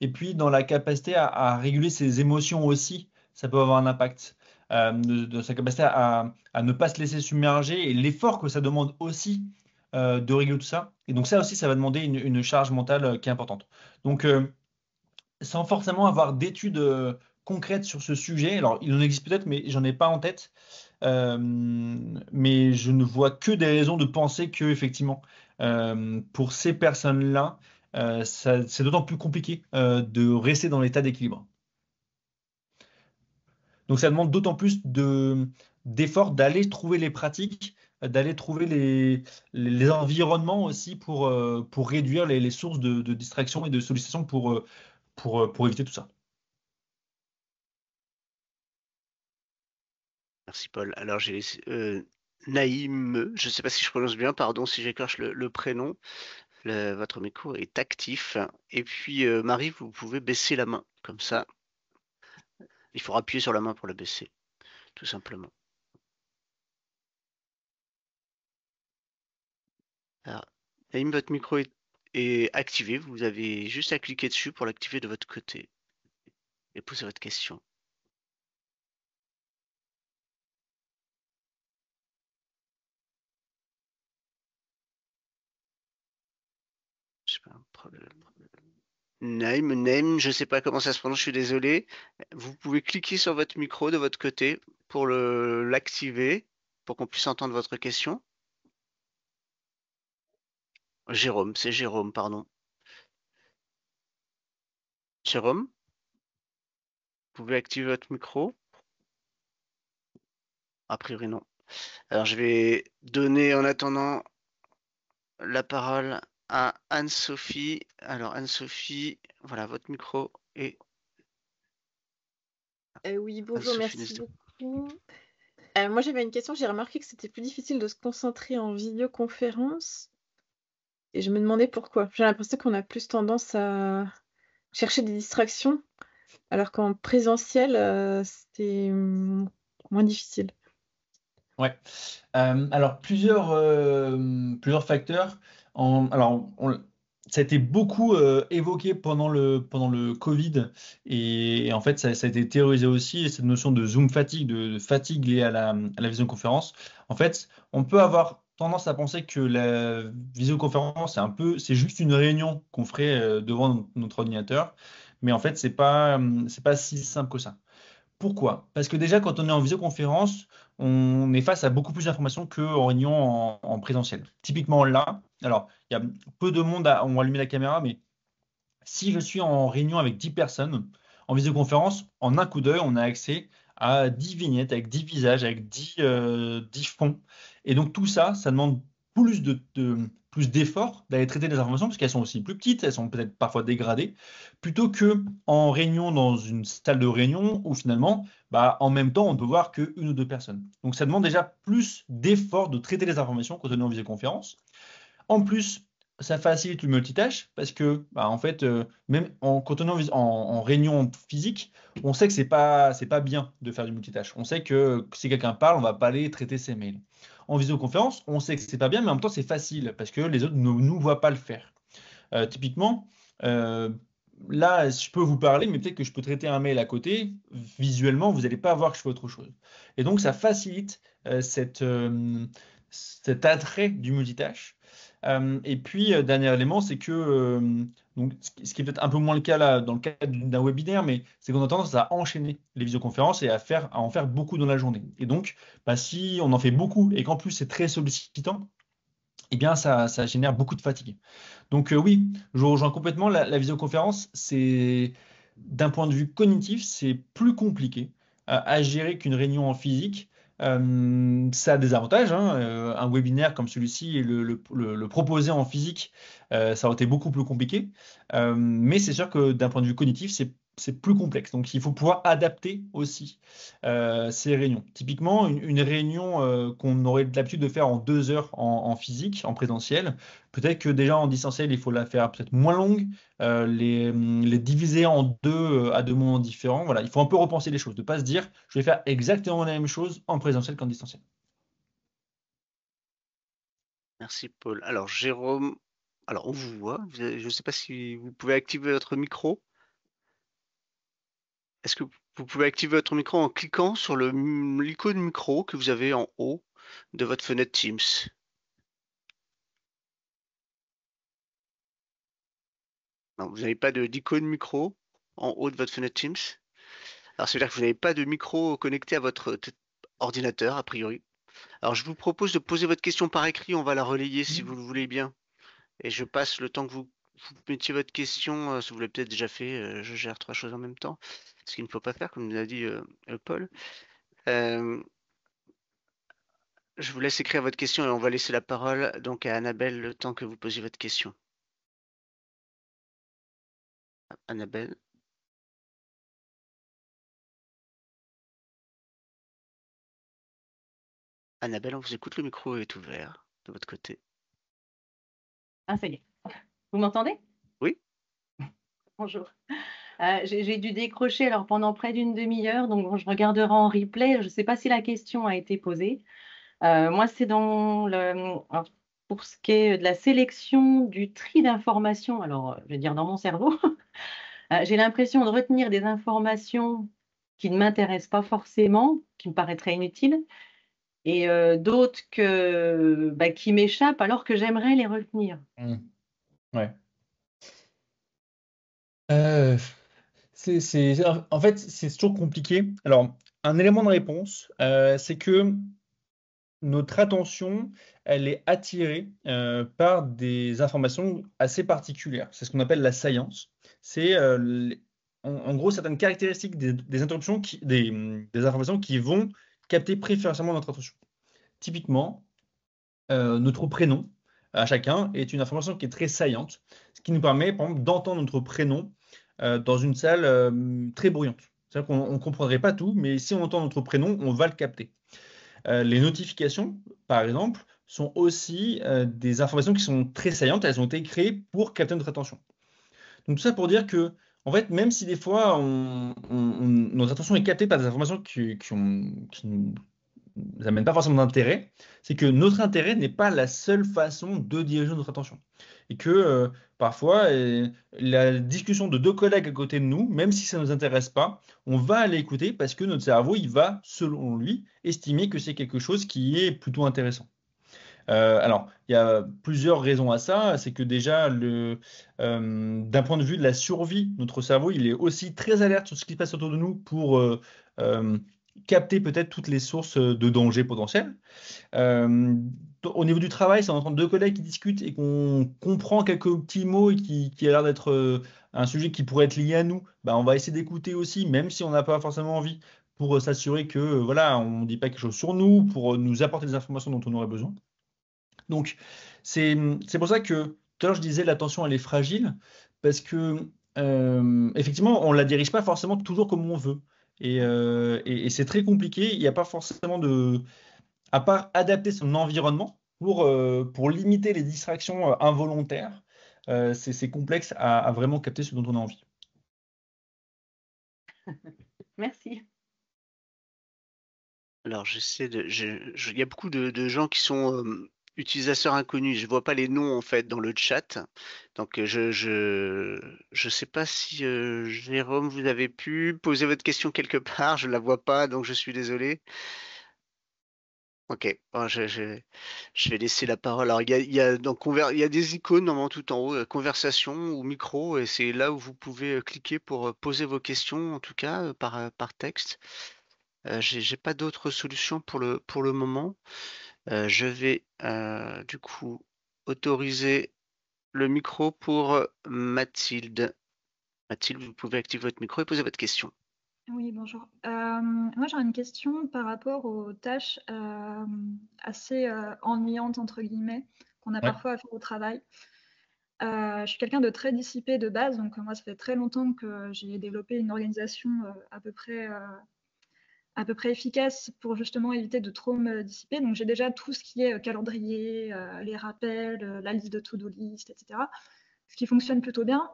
Et puis, dans la capacité à réguler ses émotions aussi, ça peut avoir un impact. De sa capacité à ne pas se laisser submerger et l'effort que ça demande aussi de réguler tout ça. Et donc, ça aussi, ça va demander une charge mentale qui est importante. Donc, sans forcément avoir d'études concrètes sur ce sujet, alors il en existe peut-être, mais j'en ai pas en tête. Mais je ne vois que des raisons de penser que effectivement, pour ces personnes-là, c'est d'autant plus compliqué de rester dans l'état d'équilibre. Donc ça demande d'autant plus d'efforts d'aller trouver les pratiques d'aller trouver les environnements aussi pour réduire les sources de distraction et de sollicitation pour éviter tout ça. Merci Paul. Alors j'ai Naïm, je ne sais pas si je prononce bien, pardon si j'écorche le prénom. Votre micro est actif. Et puis Marie, vous pouvez baisser la main, comme ça. Il faut appuyer sur la main pour la baisser, tout simplement. Alors, Naïm, votre micro est activé. Vous avez juste à cliquer dessus pour l'activer de votre côté et poser votre question. Je sais pas, un problème. Naïm, je ne sais pas comment ça se prononce, je suis désolé. Vous pouvez cliquer sur votre micro de votre côté pour l'activer, pour qu'on puisse entendre votre question. Jérôme, c'est Jérôme, pardon. Jérôme, vous pouvez activer votre micro? A priori, non. Alors, je vais donner en attendant la parole à Anne-Sophie. Alors, Anne-Sophie, voilà, votre micro est Oui, bonjour, Anne-Sophie, merci n'hésitez pas. beaucoup. Moi, j'avais une question. J'ai remarqué que c'était plus difficile de se concentrer en vidéoconférence et je me demandais pourquoi. J'ai l'impression qu'on a plus tendance à chercher des distractions, alors qu'en présentiel, c'était moins difficile. Ouais. Alors, plusieurs facteurs. Ça a été beaucoup évoqué pendant le Covid et en fait, ça a été théorisé aussi. Et cette notion de Zoom fatigue, de fatigue liée à la visioconférence. En fait, on peut avoir tendance à penser que la visioconférence, c'est juste une réunion qu'on ferait devant notre ordinateur. Mais en fait, c'est pas si simple que ça. Pourquoi? Parce que déjà, quand on est en visioconférence, on est face à beaucoup plus d'informations qu'en réunion en présentiel. Typiquement là, alors, il y a peu de monde ont allumé la caméra, mais si je suis en réunion avec 10 personnes, en visioconférence, en un coup d'œil, on a accès à 10 vignettes avec 10 visages, avec 10 fonds. Et donc tout ça, ça demande plus d'efforts d'aller traiter les informations, parce qu'elles sont aussi plus petites, elles sont peut-être parfois dégradées, plutôt que en réunion dans une salle de réunion où finalement, bah, en même temps, on ne peut voir qu'une ou deux personnes. Donc ça demande déjà plus d'efforts de traiter les informations quand on est en visioconférence. En plus, ça facilite le multitâche parce que, bah, en fait, même quand on est en réunion physique, on sait que c'est pas bien de faire du multitâche. On sait que si quelqu'un parle, on va pas aller traiter ses mails. En visioconférence, on sait que c'est pas bien, mais en même temps, c'est facile parce que les autres ne nous voient pas le faire. Typiquement, euh, là, je peux vous parler, mais peut-être que je peux traiter un mail à côté. Visuellement, vous n'allez pas voir que je fais autre chose. Et donc, ça facilite cet attrait du multitâche. Et puis, dernier élément, c'est que, donc, ce qui est peut-être un peu moins le cas là, dans le cadre d'un webinaire, mais c'est qu'on a tendance à enchaîner les visioconférences et à en faire beaucoup dans la journée. Et donc, bah, si on en fait beaucoup et qu'en plus c'est très sollicitant, eh bien, ça génère beaucoup de fatigue. Donc oui, je vous rejoins complètement. La visioconférence, c'est d'un point de vue cognitif, c'est plus compliqué à gérer qu'une réunion en physique. Ça a des avantages, hein. Un webinaire comme celui-ci et le proposer en physique, ça aurait été beaucoup plus compliqué. Mais c'est sûr que d'un point de vue cognitif, c'est plus complexe. Donc il faut pouvoir adapter aussi ces réunions. Typiquement, une réunion qu'on aurait l'habitude de faire en 2 heures en physique, en présentiel, peut-être que déjà en distanciel, il faut la faire peut-être moins longue, les diviser en deux à deux moments différents. Voilà, il faut un peu repenser les choses, de ne pas se dire je vais faire exactement la même chose en présentiel qu'en distanciel. Merci Paul. Alors Jérôme, alors on vous voit. Je ne sais pas si vous pouvez activer votre micro. Est-ce que vous pouvez activer votre micro en cliquant sur l'icône micro que vous avez en haut de votre fenêtre Teams? Non, vous n'avez pas d'icône micro en haut de votre fenêtre Teams? Alors, ça veut dire que vous n'avez pas de micro connecté à votre ordinateur, a priori. Alors, je vous propose de poser votre question par écrit. On va la relayer si vous le voulez bien. Et je passe le temps que vous mettiez votre question. Si vous l'avez peut-être déjà fait, je gère trois choses en même temps. Ce qu'il ne faut pas faire, comme nous a dit Paul. Euh, je vous laisse écrire votre question et on va laisser la parole donc à Annabelle le temps que vous posiez votre question. Annabelle. Annabelle, on vous écoute, le micro est ouvert de votre côté. Ah, ça y est. Vous m'entendez? Oui. Bonjour. J'ai dû décrocher alors pendant près d'une demi-heure, donc bon, je regarderai en replay. Je ne sais pas si la question a été posée. Moi, c'est alors, pour ce qui est de la sélection du tri d'informations, alors je vais dire dans mon cerveau, j'ai l'impression de retenir des informations qui ne m'intéressent pas forcément, qui me paraîtraient inutiles, et d'autres qui m'échappent alors que j'aimerais les retenir. Ouais. En fait, c'est toujours compliqué. Alors, un élément de réponse, c'est que notre attention, elle est attirée par des informations assez particulières. C'est ce qu'on appelle la science. C'est en gros certaines caractéristiques des interruptions des informations qui vont capter préférentiellement notre attention. Typiquement, notre prénom à chacun est une information qui est très saillante, ce qui nous permet, par exemple, d'entendre notre prénom dans une salle très bruyante. C'est-à-dire qu'on ne comprendrait pas tout, mais si on entend notre prénom, on va le capter. Les notifications, par exemple, sont aussi des informations qui sont très saillantes. Elles ont été créées pour capter notre attention. Donc tout ça pour dire que, en fait, même si des fois notre attention est captée par des informations qui nous amènent pas forcément d'intérêt, c'est que notre intérêt n'est pas la seule façon de diriger notre attention. Et que parfois, la discussion de deux collègues à côté de nous, même si ça ne nous intéresse pas, on va aller écouter parce que notre cerveau, il va, selon lui, estimer que c'est quelque chose qui est plutôt intéressant. Alors, il y a plusieurs raisons à ça. C'est que déjà, d'un point de vue de la survie, notre cerveau, il est aussi très alerte sur ce qui se passe autour de nous pour capter peut-être toutes les sources de danger potentiels. Au niveau du travail, si on entend deux collègues qui discutent et qu'on comprend quelques petits mots et qui a l'air d'être un sujet qui pourrait être lié à nous, bah, on va essayer d'écouter aussi, même si on n'a pas forcément envie, pour s'assurer que voilà, on ne dit pas quelque chose sur nous, pour nous apporter des informations dont on aurait besoin. Donc, c'est pour ça que tout à l'heure, je disais l'attention, elle est fragile, parce que effectivement, on ne la dirige pas forcément toujours comme on veut. Et c'est très compliqué. Il n'y a pas forcément à part adapter son environnement pour limiter les distractions involontaires, c'est complexe à vraiment capter ce dont on a envie. Merci. Alors, il y a beaucoup de gens qui sont utilisateurs inconnus. Je vois pas les noms en fait dans le chat. Donc, je sais pas si Jérôme, vous avez pu poser votre question quelque part. Je la vois pas, donc je suis désolé. Ok, bon, je vais laisser la parole. Alors, il y a des icônes normalement tout en haut, conversation ou micro, et c'est là où vous pouvez cliquer pour poser vos questions, en tout cas par texte. J'ai pas d'autre solution pour le moment. Je vais du coup autoriser le micro pour Mathilde. Mathilde, vous pouvez activer votre micro et poser votre question. Oui, bonjour. Moi, j'aurais une question par rapport aux tâches assez ennuyantes, entre guillemets, qu'on a parfois à faire au travail. Je suis quelqu'un de très dissipé de base, donc moi, ça fait très longtemps que j'ai développé une organisation à peu près efficace pour justement éviter de trop me dissiper. Donc, j'ai déjà tout ce qui est calendrier, les rappels, la liste de to-do list, etc. Ce qui fonctionne plutôt bien.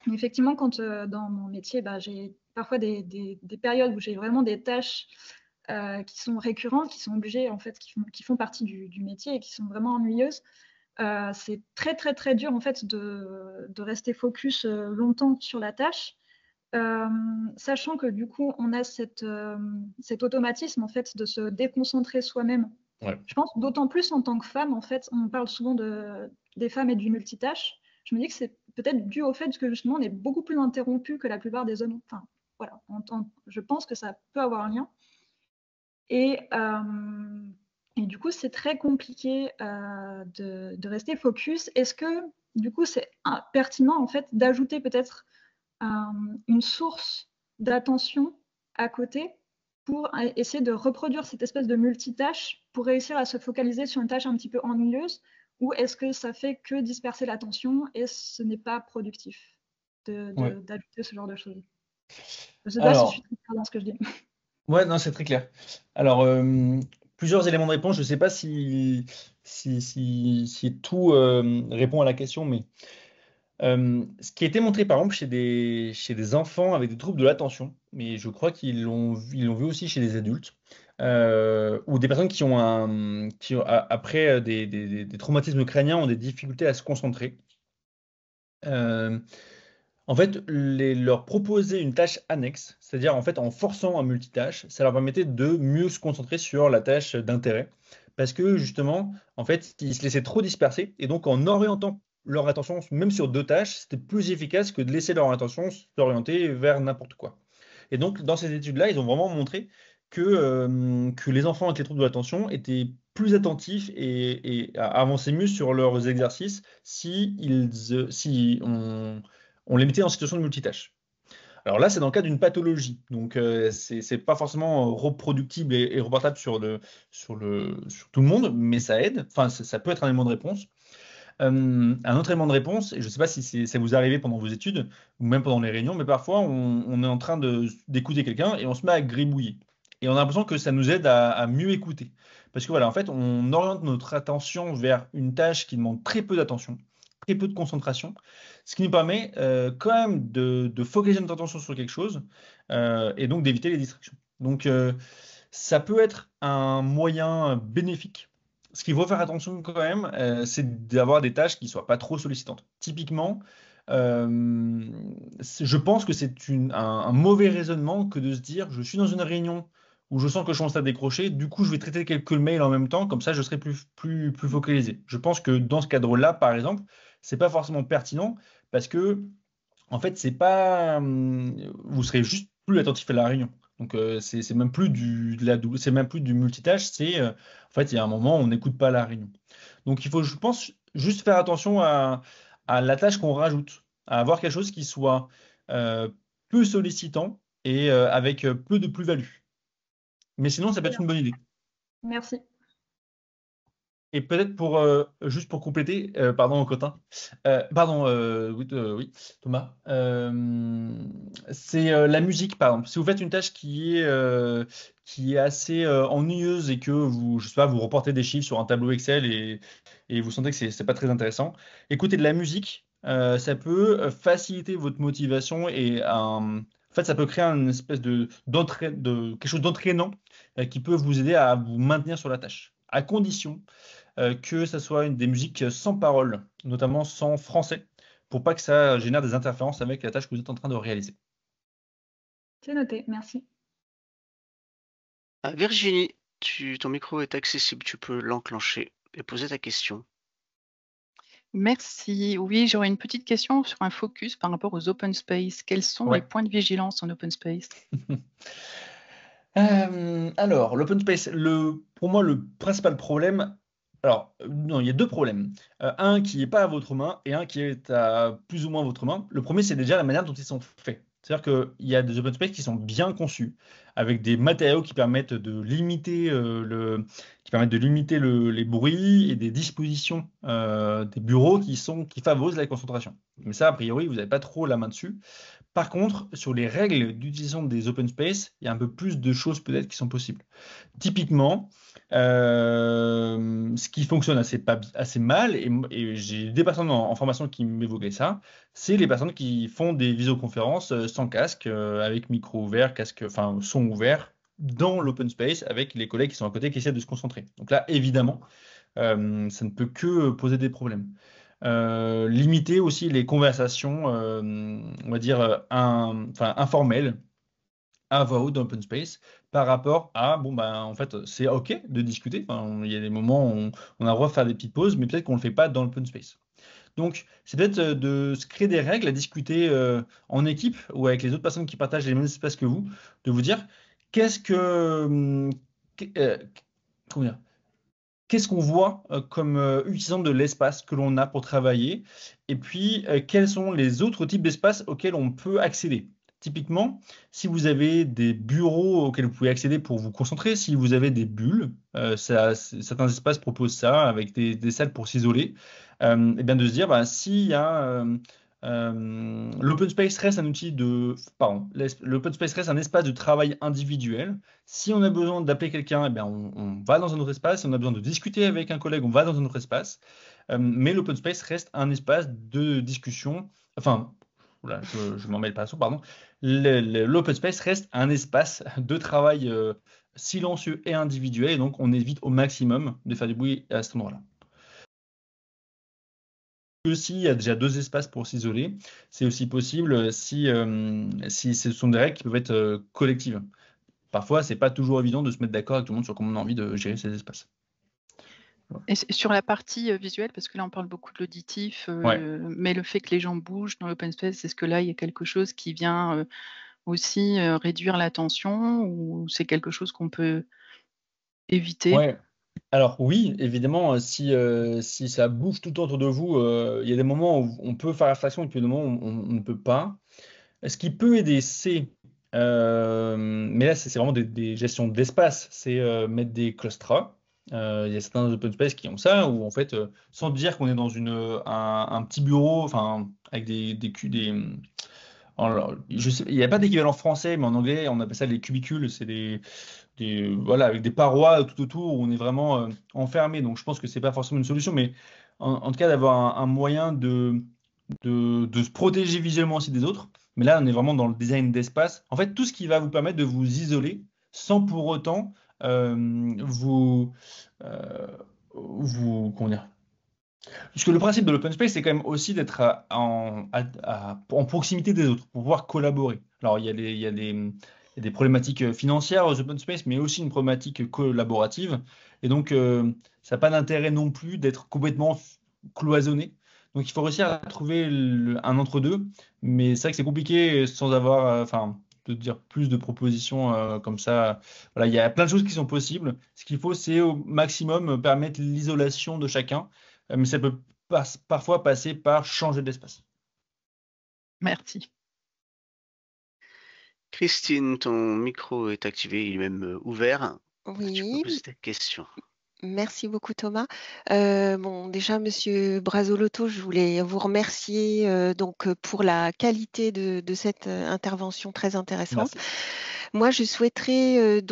Mais effectivement, quand dans mon métier, j'ai parfois des périodes où j'ai vraiment des tâches qui sont récurrentes, qui sont obligées, en fait, qui font partie du métier et qui sont vraiment ennuyeuses. C'est très, très, très dur, en fait, de rester focus longtemps sur la tâche. Sachant que du coup, on a cet automatisme en fait de se déconcentrer soi-même. Ouais. Je pense d'autant plus en tant que femme, en fait, on parle souvent des femmes et du multitâche. Je me dis que c'est peut-être dû au fait que justement, on est beaucoup plus interrompu que la plupart des hommes. Enfin, voilà, je pense que ça peut avoir un lien. Et du coup, c'est très compliqué de rester focus. Est-ce que du coup, c'est pertinent en fait d'ajouter peut-être une source d'attention à côté pour essayer de reproduire cette espèce de multitâche pour réussir à se focaliser sur une tâche un petit peu ennuyeuse, ou est-ce que ça fait que disperser l'attention et ce n'est pas productif Ouais. d'ajouter ce genre de choses? Je ne sais pas si je suis Alors, très claire dans ce que je dis. ouais, non, c'est très clair. Alors, plusieurs éléments de réponse. Je ne sais pas si tout répond à la question, mais ce qui a été montré par exemple chez des enfants avec des troubles de l'attention, mais je crois ils l'ont vu aussi chez des adultes, ou des personnes après des traumatismes crâniens, ont des difficultés à se concentrer. Euh, En fait, leur proposer une tâche annexe, c'est-à-dire en fait en forçant un multitâche, ça leur permettait de mieux se concentrer sur la tâche d'intérêt. Parce que justement, en fait, ils se laissaient trop disperser et donc en orientant leur attention même sur deux tâches, c'était plus efficace que de laisser leur attention s'orienter vers n'importe quoi. Et donc, dans ces études-là, ils ont vraiment montré que les enfants avec les troubles de l'attention étaient plus attentifs et avançaient mieux sur leurs exercices si on les mettait en situation de multitâche. Alors là, c'est dans le cas d'une pathologie. Donc, c'est pas forcément reproductible et reportable sur tout le monde, mais ça aide. Enfin, ça peut être un élément de réponse. Un autre élément de réponse, et je ne sais pas si ça vous arrive pendant vos études ou même pendant les réunions, mais parfois on est en train d'écouter quelqu'un et on se met à gribouiller. Et on a l'impression que ça nous aide à mieux écouter. Parce que voilà, en fait, on oriente notre attention vers une tâche qui demande très peu d'attention, très peu de concentration, ce qui nous permet quand même de focaliser notre attention sur quelque chose et donc d'éviter les distractions. Donc, ça peut être un moyen bénéfique. Ce qu'il faut faire attention quand même, c'est d'avoir des tâches qui ne soient pas trop sollicitantes. Typiquement, je pense que c'est un mauvais raisonnement que de se dire je suis dans une réunion où je sens que je commence à décrocher, du coup je vais traiter quelques mails en même temps, comme ça je serai plus focalisé. Je pense que dans ce cadre-là, par exemple, c'est pas forcément pertinent parce que en fait, c'est pas, vous serez juste plus attentif à la réunion. Donc, c'est même plus c'est même plus du multitâche. En fait, il y a un moment, on n'écoute pas la réunion. Donc, il faut, je pense, juste faire attention à la tâche qu'on rajoute, à avoir quelque chose qui soit euh, peu sollicitant et avec peu de plus-value. Mais sinon, ça peut être une bonne idée. Merci. Et peut-être juste pour compléter, pardon Cotin, oui, Thomas, c'est la musique par exemple. Si vous faites une tâche qui est assez ennuyeuse et que je sais pas, vous reportez des chiffres sur un tableau Excel et vous sentez que c'est pas très intéressant, écoutez de la musique, ça peut faciliter votre motivation et en fait ça peut créer une espèce de quelque chose d'entraînant qui peut vous aider à vous maintenir sur la tâche, à condition que ça soit des musiques sans paroles, notamment sans français, pour pas que ça génère des interférences avec la tâche que vous êtes en train de réaliser. C'est noté, merci. Virginie, ton micro est accessible, tu peux l'enclencher et poser ta question. Merci. Oui, j'aurais une petite question sur un focus par rapport aux open space. Quels sont les points de vigilance en open space? Alors, l'open space, pour moi, le principal problème, alors, non, il y a deux problèmes. Un qui n'est pas à votre main et un qui est à plus ou moins votre main. Le premier, c'est déjà la manière dont ils sont faits. C'est-à-dire qu'il y a des open space qui sont bien conçus, avec des matériaux qui permettent de limiter, les bruits et des dispositions des bureaux qui favorisent la concentration. Mais ça, a priori, vous n'avez pas trop la main dessus. Par contre, sur les règles d'utilisation des open space, il y a un peu plus de choses peut-être qui sont possibles. Typiquement, ce qui fonctionne assez mal, et j'ai des personnes en formation qui m'évoquaient ça, c'est les personnes qui font des visioconférences sans casque, avec micro ouvert, casque, enfin son ouvert, dans l'open space, avec les collègues qui sont à côté qui essaient de se concentrer. Donc là, évidemment, ça ne peut que poser des problèmes. Limiter aussi les conversations, on va dire, informelles, à voix haute dans l'open space, par rapport à, bon, ben, en fait, c'est OK de discuter. Enfin, il y a des moments où on a le droit de faire des petites pauses, mais peut-être qu'on ne le fait pas dans l'open space. Donc, c'est peut-être de se créer des règles à discuter en équipe ou avec les autres personnes qui partagent les mêmes espaces que vous, de vous dire comment dire, qu'est-ce qu'on voit comme utilisant de l'espace que l'on a pour travailler, et puis quels sont les autres types d'espaces auxquels on peut accéder. Typiquement, si vous avez des bureaux auxquels vous pouvez accéder pour vous concentrer, si vous avez des bulles, certains espaces proposent ça avec des salles pour s'isoler, et bien de se dire, bah, s'il y a l'open space reste un outil de, pardon, l'open space reste un espace de travail individuel. Si on a besoin d'appeler quelqu'un, eh bien on va dans un autre espace. Si on a besoin de discuter avec un collègue, on va dans un autre espace. Mais l'open space reste un espace de discussion. Enfin, oula, je m'en mêle pas pardon. L'open space reste un espace de travail silencieux et individuel, et donc on évite au maximum de faire du bruit à cet endroit-là. Aussi, il y a déjà 2 espaces pour s'isoler. C'est aussi possible si ce sont des règles qui peuvent être collectives. Parfois, c'est pas toujours évident de se mettre d'accord avec tout le monde sur comment on a envie de gérer ces espaces. Et sur la partie visuelle, parce que là on parle beaucoup de l'auditif, Ouais. mais le fait que les gens bougent dans l'open space, est-ce que là il y a quelque chose qui vient aussi réduire la tension, ou c'est quelque chose qu'on peut éviter? Ouais. Alors oui, évidemment, si ça bouge tout autour de vous, il y a des moments où on peut faire abstraction et puis des moments où on ne peut pas. Ce qui peut aider, c'est, mais là c'est vraiment des gestions d'espace, c'est mettre des clusters. Il y a certains open space qui ont ça, où en fait, sans dire qu'on est dans un petit bureau, enfin avec alors, je sais, il n'y a pas d'équivalent français, mais en anglais, on appelle ça les cubicules. C'est voilà, avec des parois tout autour où on est vraiment enfermé. Donc, je pense que c'est pas forcément une solution, mais en tout cas, d'avoir un moyen de se protéger visuellement aussi des autres. Mais là, on est vraiment dans le design d'espace. En fait, tout ce qui va vous permettre de vous isoler sans pour autant vous, comment dire, parce que le principe de l'open space, c'est quand même aussi d'être en proximité des autres, pour pouvoir collaborer. Alors, il y a des problématiques financières aux open space, mais aussi une problématique collaborative. Et donc, ça n'a pas d'intérêt non plus d'être complètement cloisonné. Donc, il faut réussir à trouver un entre-deux. Mais c'est vrai que c'est compliqué sans avoir, de dire plus de propositions comme ça. Voilà, il y a plein de choses qui sont possibles. Ce qu'il faut, c'est au maximum permettre l'isolation de chacun, mais ça peut parfois passer par changer d'espace. Merci. Christine, ton micro est activé, il est même ouvert. Tu peux Oui, poser ta question. merci beaucoup Thomas. Bon, déjà, Monsieur Brasolotto, je voulais vous remercier pour la qualité de cette intervention très intéressante. Merci. Moi, je souhaiterais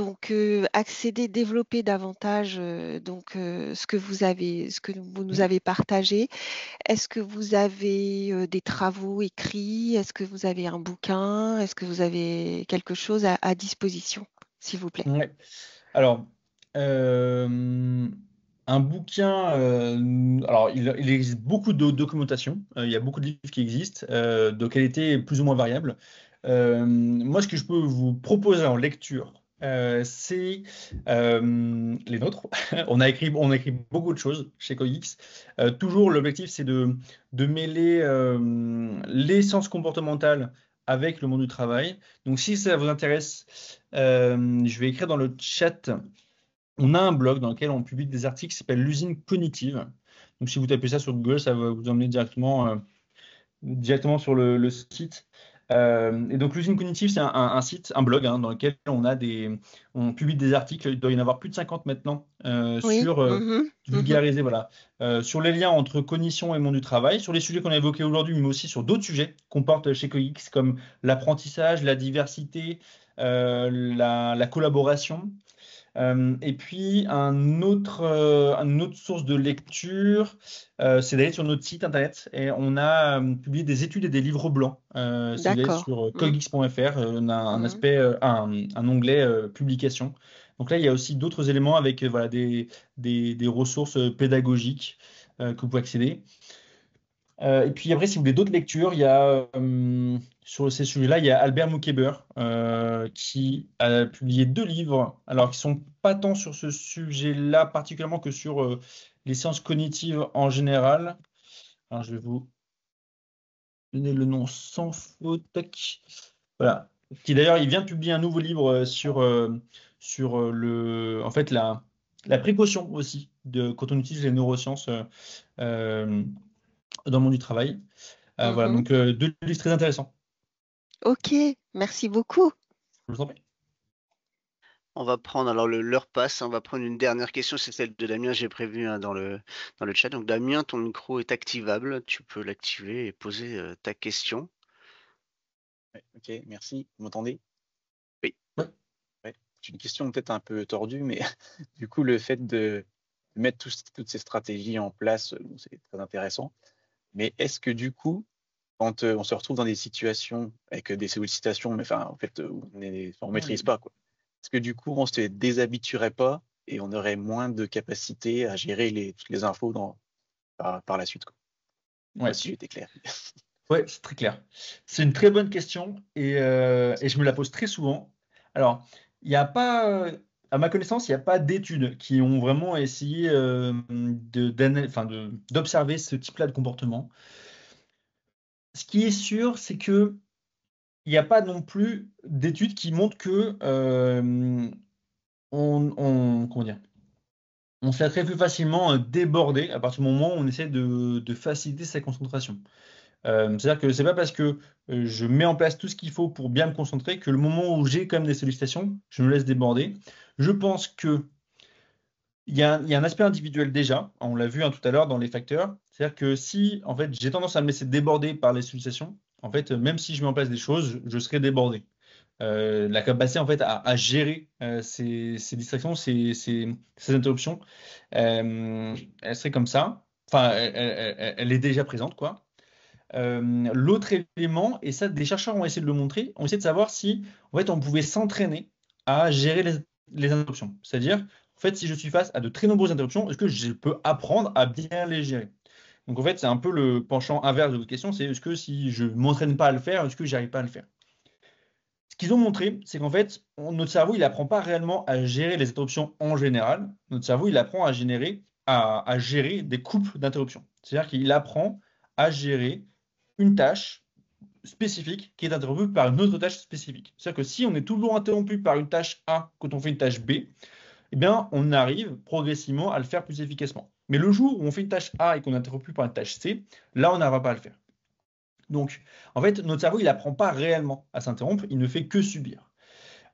accéder, développer davantage ce que vous nous avez partagé. Est-ce que vous avez des travaux écrits? Est-ce que vous avez un bouquin? Est-ce que vous avez quelque chose à disposition, s'il vous plaît? Ouais. Alors, un bouquin, alors il existe beaucoup de documentation, il y a beaucoup de livres qui existent, de qualité plus ou moins variable. Moi, ce que je peux vous proposer en lecture, c'est les nôtres. On a écrit beaucoup de choses chez Cogix. Toujours, l'objectif, c'est de mêler les sciences comportementales avec le monde du travail. Donc, si ça vous intéresse, je vais écrire dans le chat. On a un blog dans lequel on publie des articles qui s'appelle l'usine cognitive. Donc, si vous tapez ça sur Google, ça va vous emmener directement sur le site. Et donc, l'usine cognitive, c'est un site, un blog dans lequel on publie des articles. Il doit y en avoir plus de 50 maintenant Oui. sur vulgariser, voilà, sur les liens entre cognition et monde du travail, sur les sujets qu'on a évoqués aujourd'hui, mais aussi sur d'autres sujets qu'on porte chez Cogix, comme l'apprentissage, la diversité, la collaboration. Et puis, une autre source de lecture, c'est d'aller sur notre site internet et on a publié des études et des livres blancs. Si vous allez D'accord. sur cogix.fr, on a un aspect, un onglet publication. Donc là, il y a aussi d'autres éléments avec voilà, des ressources pédagogiques que vous pouvez accéder. Et puis après, si vous voulez d'autres lectures, il y a sur ces sujets-là, il y a Albert Moukeber qui a publié 2 livres, alors qui sont pas tant sur ce sujet-là particulièrement que sur les sciences cognitives en général. Alors, je vais vous donner le nom sans faute. Tac. Voilà. Qui d'ailleurs, il vient de publier un nouveau livre sur en fait la précaution aussi quand on utilise les neurosciences dans le monde du travail. Voilà, donc 2 livres très intéressants. Ok, merci beaucoup. Je vous en prie. On va prendre, alors l'heure passe, on va prendre une dernière question, c'est celle de Damien, j'ai prévu hein, dans le chat. Donc Damien, ton micro est activable, tu peux l'activer et poser ta question. Ouais, ok, merci. Vous m'entendez? Oui. Ouais. Ouais. C'est une question peut-être un peu tordue, mais du coup, le fait de mettre toutes ces stratégies en place, bon, c'est très intéressant. Mais est-ce que du coup, quand on se retrouve dans des situations avec des sollicitations, mais enfin, en fait, où on maîtrise pas, quoi. Est-ce que du coup, on se déshabituerait pas et on aurait moins de capacité à gérer toutes les infos par la suite, quoi. Je sais pas Ouais. si j'étais clair. Ouais, c'est très clair. C'est une très bonne question et je me la pose très souvent. Alors, il n'y a pas, à ma connaissance, il n'y a pas d'études qui ont vraiment essayé d'observer ce type-là de comportement. Ce qui est sûr, c'est que il n'y a pas non plus d'études qui montrent que comment dire, on se laisserait plus facilement déborder à partir du moment où on essaie de faciliter sa concentration. C'est-à-dire que c'est pas parce que je mets en place tout ce qu'il faut pour bien me concentrer que le moment où j'ai quand même des sollicitations, je me laisse déborder. Je pense que il y a un aspect individuel déjà, on l'a vu hein, tout à l'heure dans les facteurs. C'est-à-dire que si en fait j'ai tendance à me laisser déborder par les sollicitations, en fait même si je mets en place des choses, je serai débordé. La capacité en fait à gérer ces distractions, ces interruptions, elle serait comme ça. Enfin, elle est déjà présente, quoi. L'autre élément, et ça des chercheurs ont essayé de le montrer, ont essayé de savoir si en fait on pouvait s'entraîner à gérer les interruptions. C'est-à-dire, en fait, si je suis face à de très nombreuses interruptions, est-ce que je peux apprendre à bien les gérer? Donc en fait, c'est un peu le penchant inverse de votre question, c'est est-ce que si je ne m'entraîne pas à le faire, est-ce que j'arrive pas à le faire? Ce qu'ils ont montré, c'est qu'en fait, notre cerveau, il apprend pas réellement à gérer les interruptions en général. Notre cerveau, il apprend à gérer des coupes d'interruptions. C'est-à-dire qu'il apprend à gérer une tâche spécifique qui est interrompue par une autre tâche spécifique. C'est-à-dire que si on est toujours interrompu par une tâche A quand on fait une tâche B, eh bien, on arrive progressivement à le faire plus efficacement. Mais le jour où on fait une tâche A et qu'on est interrompu par une tâche C, là, on n'arrive pas à le faire. Donc, en fait, notre cerveau, il n'apprend pas réellement à s'interrompre, il ne fait que subir.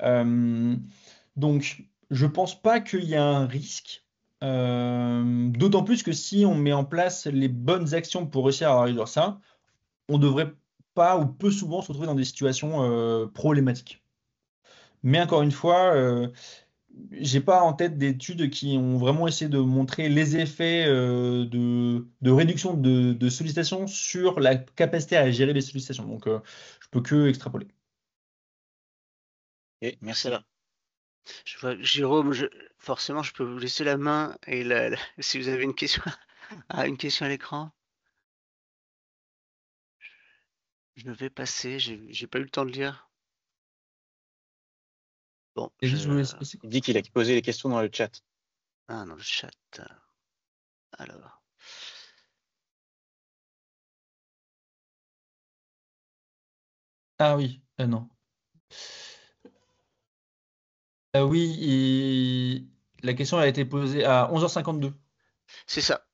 Donc, je ne pense pas qu'il y a un risque, d'autant plus que si on met en place les bonnes actions pour réussir à réduire ça, on devrait pas ou peu souvent se retrouver dans des situations problématiques. Mais encore une fois, j'ai pas en tête d'études qui ont vraiment essayé de montrer les effets de réduction de sollicitations sur la capacité à gérer les sollicitations. Donc, je peux que extrapoler. Ok, merci. Excellent. Je vois que Jérôme, forcément, je peux vous laisser la main et si vous avez une question, une question à l'écran. Je vais passer, j'ai pas eu le temps de lire. Bon, Et je... juste, je vous laisse passer. Il dit qu'il a posé les questions dans le chat. Ah, dans le chat. Alors. Ah oui, non. Oui, la question a été posée à 11h52. C'est ça.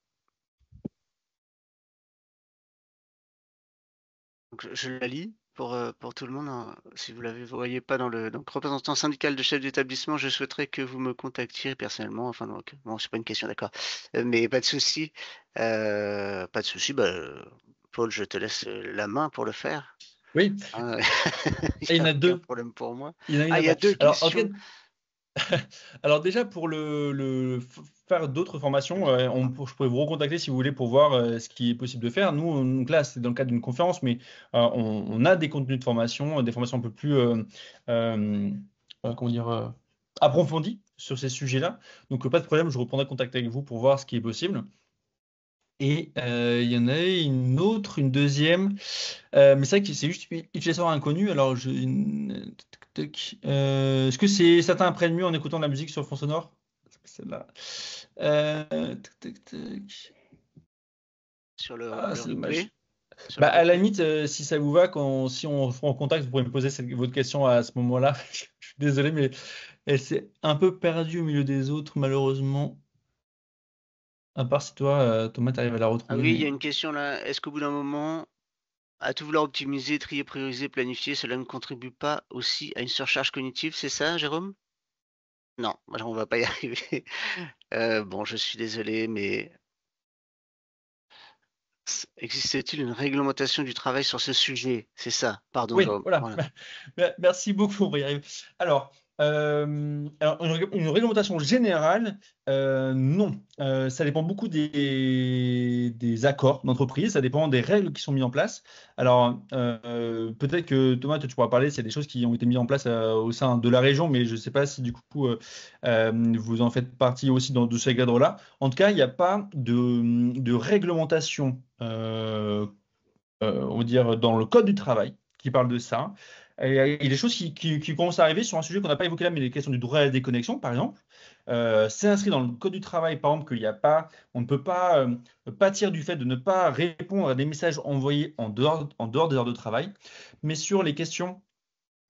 Donc, je la lis pour tout le monde, hein. Si vous l'avez voyez pas dans le donc représentant syndical de chef d'établissement, je souhaiterais que vous me contactiez personnellement. Enfin donc bon, c'est pas une question, d'accord. Mais pas de souci. Pas de souci. Bah, Paul, je te laisse la main pour le faire. Oui. Hein, il Et il y en n'y a a aucun deux. problème pour moi. Il y en a Il y a pas. deux Alors, en tout questions. cas, alors déjà pour faire d'autres formations, je pourrais vous recontacter si vous voulez pour voir ce qui est possible de faire. Nous, donc là, c'est dans le cadre d'une conférence, mais on a des contenus de formation, des formations un peu plus comment dire, approfondies sur ces sujets-là. Donc pas de problème, je reprendrai contact avec vous pour voir ce qui est possible. Et il y en a une deuxième, mais c'est vrai que c'est juste utilisateur inconnu. Alors, est-ce que certains apprennent mieux en écoutant de la musique sur le fond sonore? Celle-là. Sur le C'est replay. dommage. Sur Bah, le à la replay. limite, si ça vous va, si on se prend en contact, vous pourrez me poser votre question à ce moment-là. Je suis désolé, mais elle s'est un peu perdue au milieu des autres, malheureusement. À part si toi, Thomas, tu arrives à la Ah retrouver. oui, il y a Mais... une question là. Est-ce qu'au bout d'un moment, À tout vouloir optimiser, trier, prioriser, planifier, cela ne contribue pas aussi à une surcharge cognitive, c'est ça, Jérôme? Non, on va pas y arriver. Bon, je suis désolé, mais existe-t-il une réglementation du travail sur ce sujet? C'est ça. Pardon, Oui, Jérôme. voilà. Voilà. Merci beaucoup, on va y arriver. Alors, une réglementation générale, non. Ça dépend beaucoup des accords d'entreprise, ça dépend des règles qui sont mises en place. Alors, peut-être que Thomas, tu pourras parler, c'est des choses qui ont été mises en place au sein de la région, mais je ne sais pas si du coup vous en faites partie aussi de ce cadre-là. En tout cas, il n'y a pas de réglementation on va dire, dans le code du travail qui parle de ça. Et il y a des choses qui commencent à arriver sur un sujet qu'on n'a pas évoqué là, mais les questions du droit à la déconnexion, par exemple. C'est inscrit dans le code du travail, par exemple, on ne peut pas pâtir du fait de ne pas répondre à des messages envoyés en dehors des heures de travail. Mais sur les questions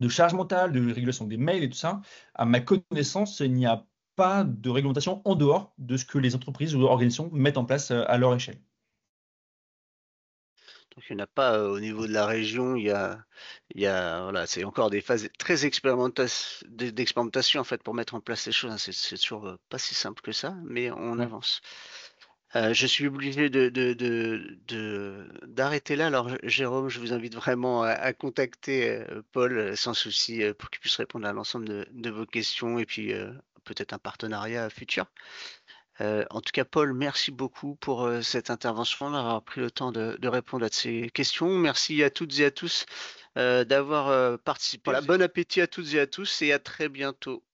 de charge mentale, de régulation des mails et tout ça, à ma connaissance, il n'y a pas de réglementation en dehors de ce que les entreprises ou organisations mettent en place à leur échelle. Donc il n'y en a pas au niveau de la région, voilà, c'est encore des phases très d'expérimentation en fait pour mettre en place les choses, hein. C'est toujours pas si simple que ça, mais on avance. Je suis obligé d'arrêter là. Alors Jérôme, je vous invite vraiment à contacter Paul sans souci pour qu'il puisse répondre à l'ensemble de vos questions et puis peut-être un partenariat futur. En tout cas, Paul, merci beaucoup pour cette intervention, d'avoir pris le temps de répondre à ces questions. Merci à toutes et à tous d'avoir participé. Voilà, bon appétit à toutes et à tous et à très bientôt.